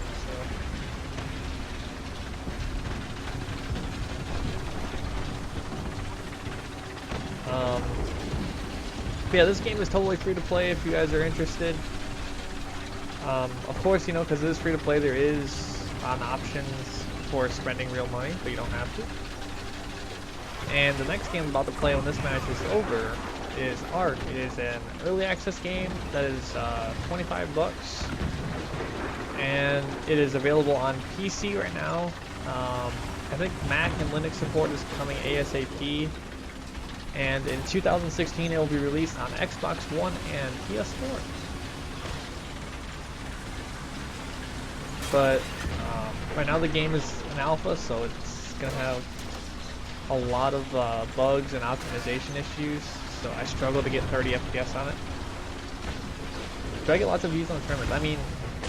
so. Yeah, this game is totally free to play if you guys are interested. Of course, you know, because it is free to play, there is options for spending real money, but you don't have to. And the next game I'm about to play when this match is over is ARK. It is an early access game that is 25 bucks, and it is available on PC right now. I think Mac and Linux support is coming ASAP, and in 2016 it will be released on Xbox One and PS4. But right now the game is an alpha, so it's gonna have a lot of bugs and optimization issues, so I struggle to get 30 FPS on it. Do I get lots of views on tournaments? I mean,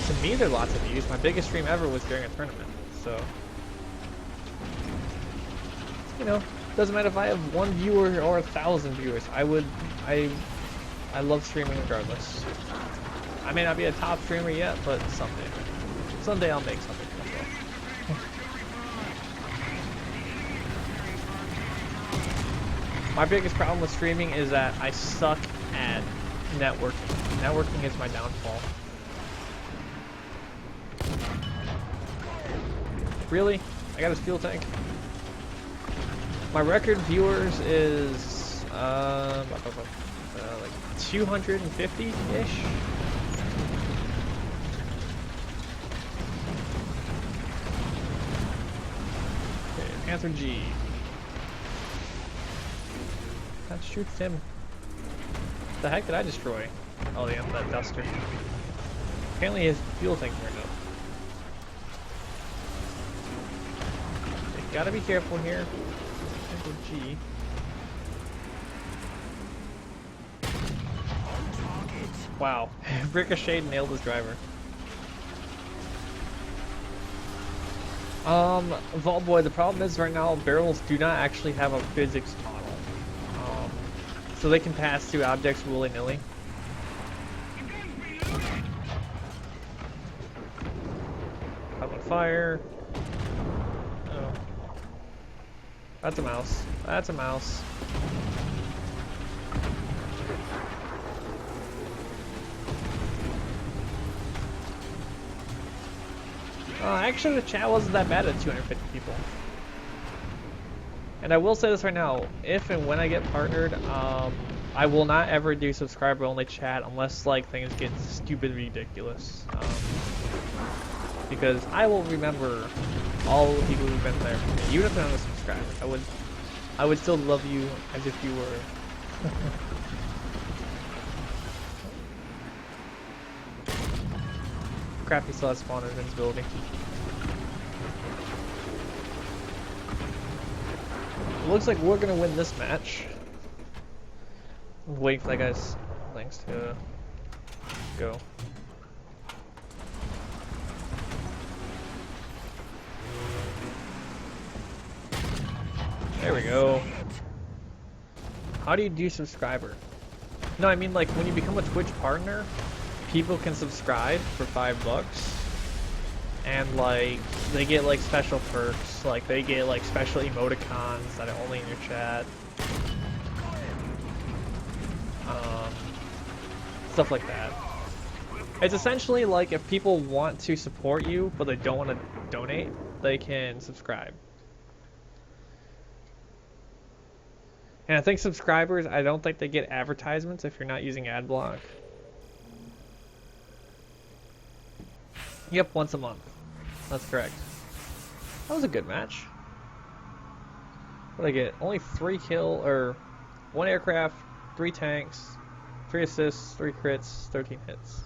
to me they're lots of views. My biggest stream ever was during a tournament, so you know, doesn't matter if I have 1 viewer or 1,000 viewers. I love streaming regardless. I may not be a top streamer yet, but someday I'll make something. My biggest problem with streaming is that I suck at networking. Networking is my downfall. Really? I got a fuel tank? My record viewers is like 250-ish. Okay, Panther G. That shoots him. What the heck did I destroy? Oh yeah, that duster. Apparently his fuel tank burned up. Gotta be careful here. Simple G. Wow. Ricochet nailed his driver. Vault Boy, the problem is right now barrels do not actually have a physics model. So they can pass through objects willy-nilly. Caught on fire. Oh. That's a mouse. That's a mouse. Actually, the chat wasn't that bad at 250 people. And I will say this right now, if and when I get partnered, I will not ever do subscriber-only chat unless, like, things get stupid ridiculous. Because I will remember all the people who've been there. Even if they're not a subscriber, I would still love you as if you were. Crappy still has spawn invincibility. Looks like we're gonna win this match. Wait for that guy's things to go. There we go. How do you do subscriber? No, I mean like when you become a Twitch partner, people can subscribe for $5, and like they get like special perks, like they get like special emoticons that are only in your chat, stuff like that. It's essentially like if people want to support you but they don't want to donate, they can subscribe. And I think subscribers, I don't think they get advertisements if you're not using ad block. Yep, once a month. That's correct. That was a good match. What did I get? Only 3 kill, or 1 aircraft, 3 tanks, 3 assists, 3 crits, 13 hits.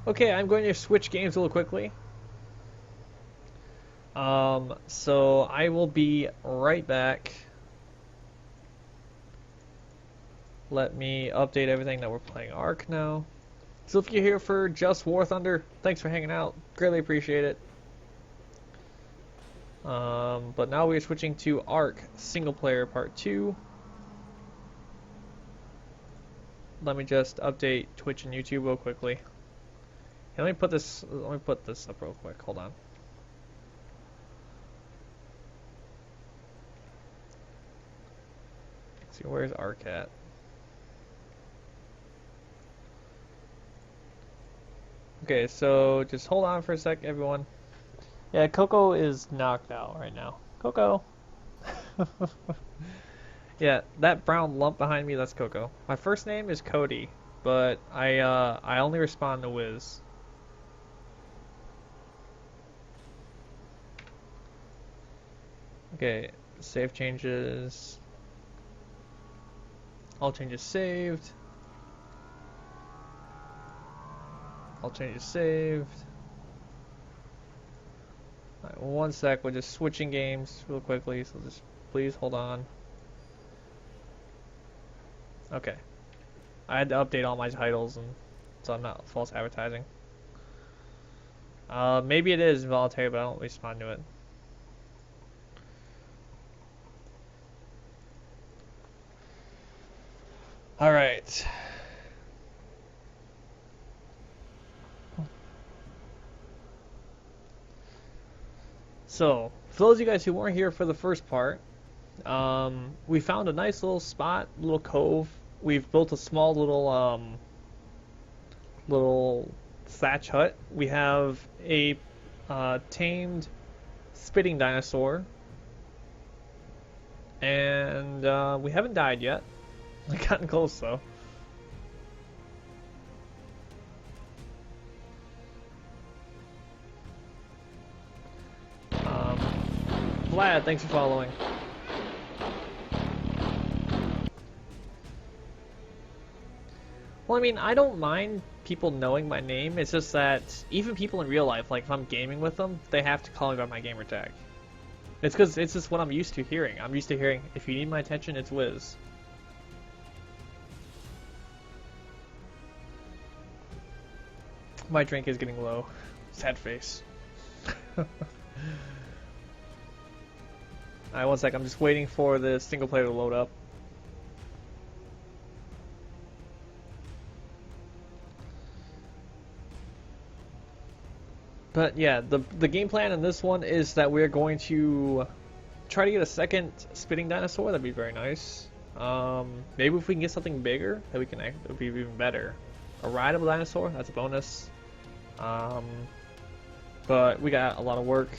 Okay, I'm going to switch games a little quickly. So I will be right back. Let me update everything that we're playing ARK now. So if you're here for Just War Thunder, thanks for hanging out. Greatly appreciate it. But now we're switching to ARK Single Player Part 2. Let me just update Twitch and YouTube real quickly. Hey, let me put this up real quick. Hold on. Let's see, where's ARK at? Okay, so just hold on for a sec, everyone. Yeah, Coco is knocked out right now. Coco! Yeah, that brown lump behind me, that's Coco. My first name is Cody, but I only respond to Wiz. Okay, save changes. All changes saved. All changes saved. Alright, one sec, we're just switching games real quickly, so just please hold on. Okay. I had to update all my titles, and so I'm not false advertising. Maybe it is voluntary, but I don't respond to it. Alright. So, for those of you guys who weren't here for the first part, we found a nice little spot, little cove. We've built a small little thatch hut. We have a tamed spitting dinosaur, and we haven't died yet. We've gotten close though. Vlad, thanks for following. Well, I mean, I don't mind people knowing my name. It's just that even people in real life, like if I'm gaming with them, they have to call me by my gamer tag. It's because it's just what I'm used to hearing. I'm used to hearing, if you need my attention, it's Wiz. My drink is getting low. Sad face. Alright, one sec. I'm just waiting for the single player to load up. But yeah, the game plan in this one is that we're going to try to get a second spitting dinosaur. That'd be very nice. Maybe if we can get something bigger, that we can it would be even better. A rideable dinosaur, that's a bonus. But we got a lot of work.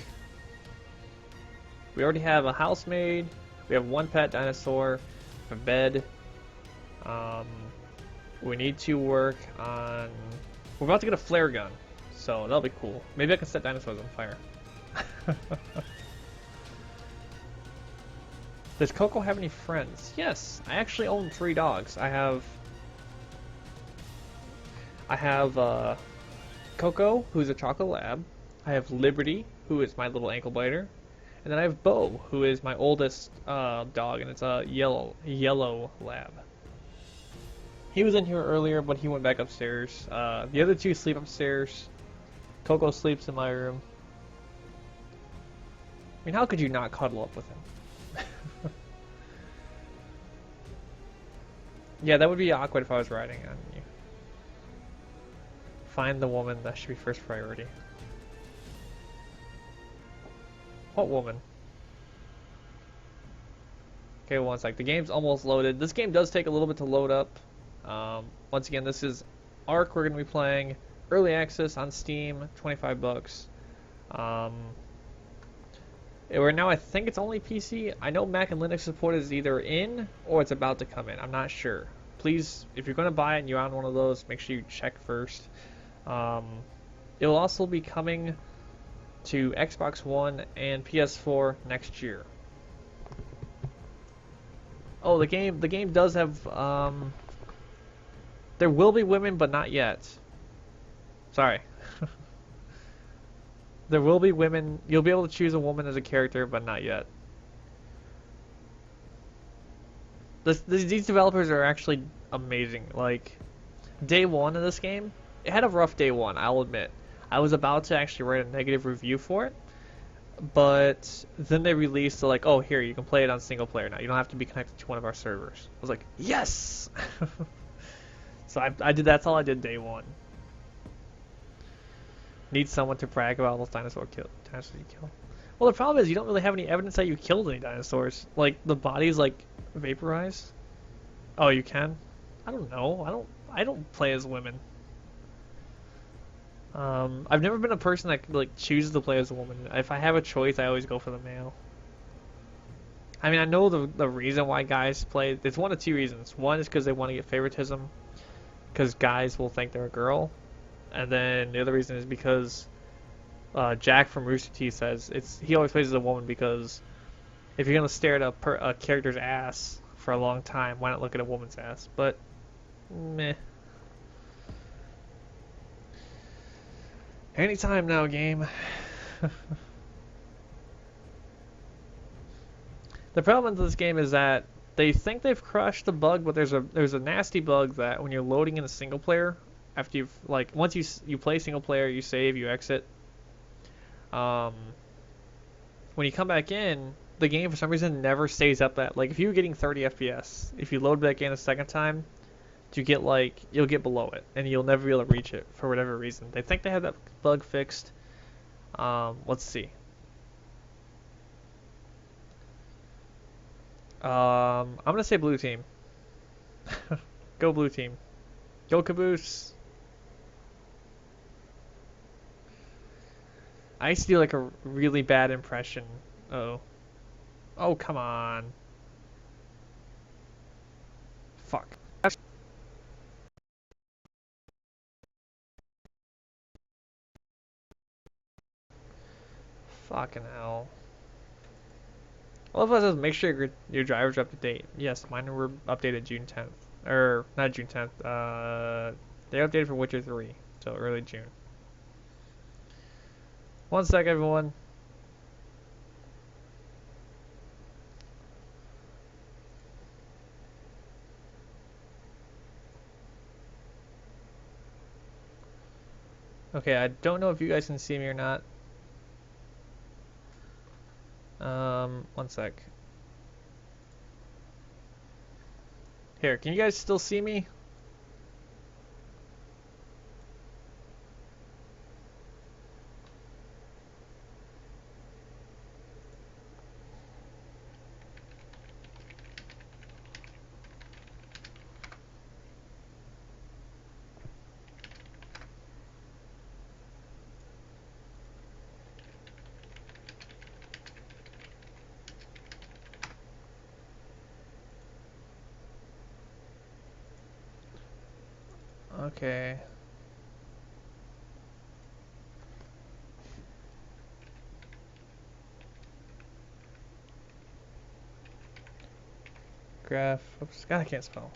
We already have a house made. We have one pet dinosaur, a bed. We need to work on. We're about to get a flare gun, so that'll be cool. Maybe I can set dinosaurs on fire. Does Coco have any friends? Yes, I actually own 3 dogs. I have Coco, who's a chocolate lab. I have Liberty, who is my little ankle biter, and then I have Bo, who is my oldest dog, and it's a yellow lab. He was in here earlier, but he went back upstairs. The other 2 sleep upstairs. Coco sleeps in my room. I mean, how could you not cuddle up with him? Yeah, that would be awkward if I was riding on you. Find the woman, that should be first priority. What woman? Okay, one sec. The game's almost loaded. This game does take a little bit to load up. Once again, this is ARK. We're going to be playing early access on Steam, 25 bucks. Right now, I think it's only PC. I know Mac and Linux support is either in or it's about to come in. I'm not sure. Please, if you're going to buy it and you're on one of those, make sure you check first. It will also be coming to Xbox One and PS4 next year. Oh, the game does have there will be women, but not yet. Sorry. There will be women. You'll be able to choose a woman as a character, but not yet. These developers are actually amazing. Like, day one of this game, it had a rough day one, I'll admit. I was about to actually write a negative review for it, but then they released like, oh, here, you can play it on single player now. You don't have to be connected to one of our servers. I was like, yes! So I did. That's all I did day one. Need someone to brag about all those dinosaurs you kill. Well, the problem is you don't really have any evidence that you killed any dinosaurs. Like, the bodies, like, vaporize. Oh, you can? I don't know. I don't play as women. I've never been a person that, like, chooses to play as a woman. If I have a choice, I always go for the male. I mean, I know the reason why guys play. It's one of 2 reasons. One is because they want to get favoritism, because guys will think they're a girl. And then the other reason is because Jack from Rooster Teeth says he always plays as a woman because if you're gonna stare at a character's ass for a long time, why not look at a woman's ass? But meh. Anytime now, game. The problem with this game is that they think they've crushed the bug, but there's a nasty bug that when you're loading in a single player. After you've, like, once you play single player, you save, you exit. When you come back in, the game for some reason never stays up that. Like, if you're getting 30 FPS, if you load back in a second time, you get like you'll get below it, and you'll never be able to reach it for whatever reason. They think they have that bug fixed. Let's see. I'm gonna say blue team. Go blue team. Go Caboose. I used to do like a really bad impression. Oh. Oh, come on. Fuck. Fucking hell. All of us says make sure your drivers are up to date. Yes, mine were updated June 10th. Or not June 10th. They updated for Witcher 3, so early June. One sec, everyone. Okay, I don't know if you guys can see me or not. One sec. Here, can you guys still see me? Okay. Graph. Oops, God, I can't spell.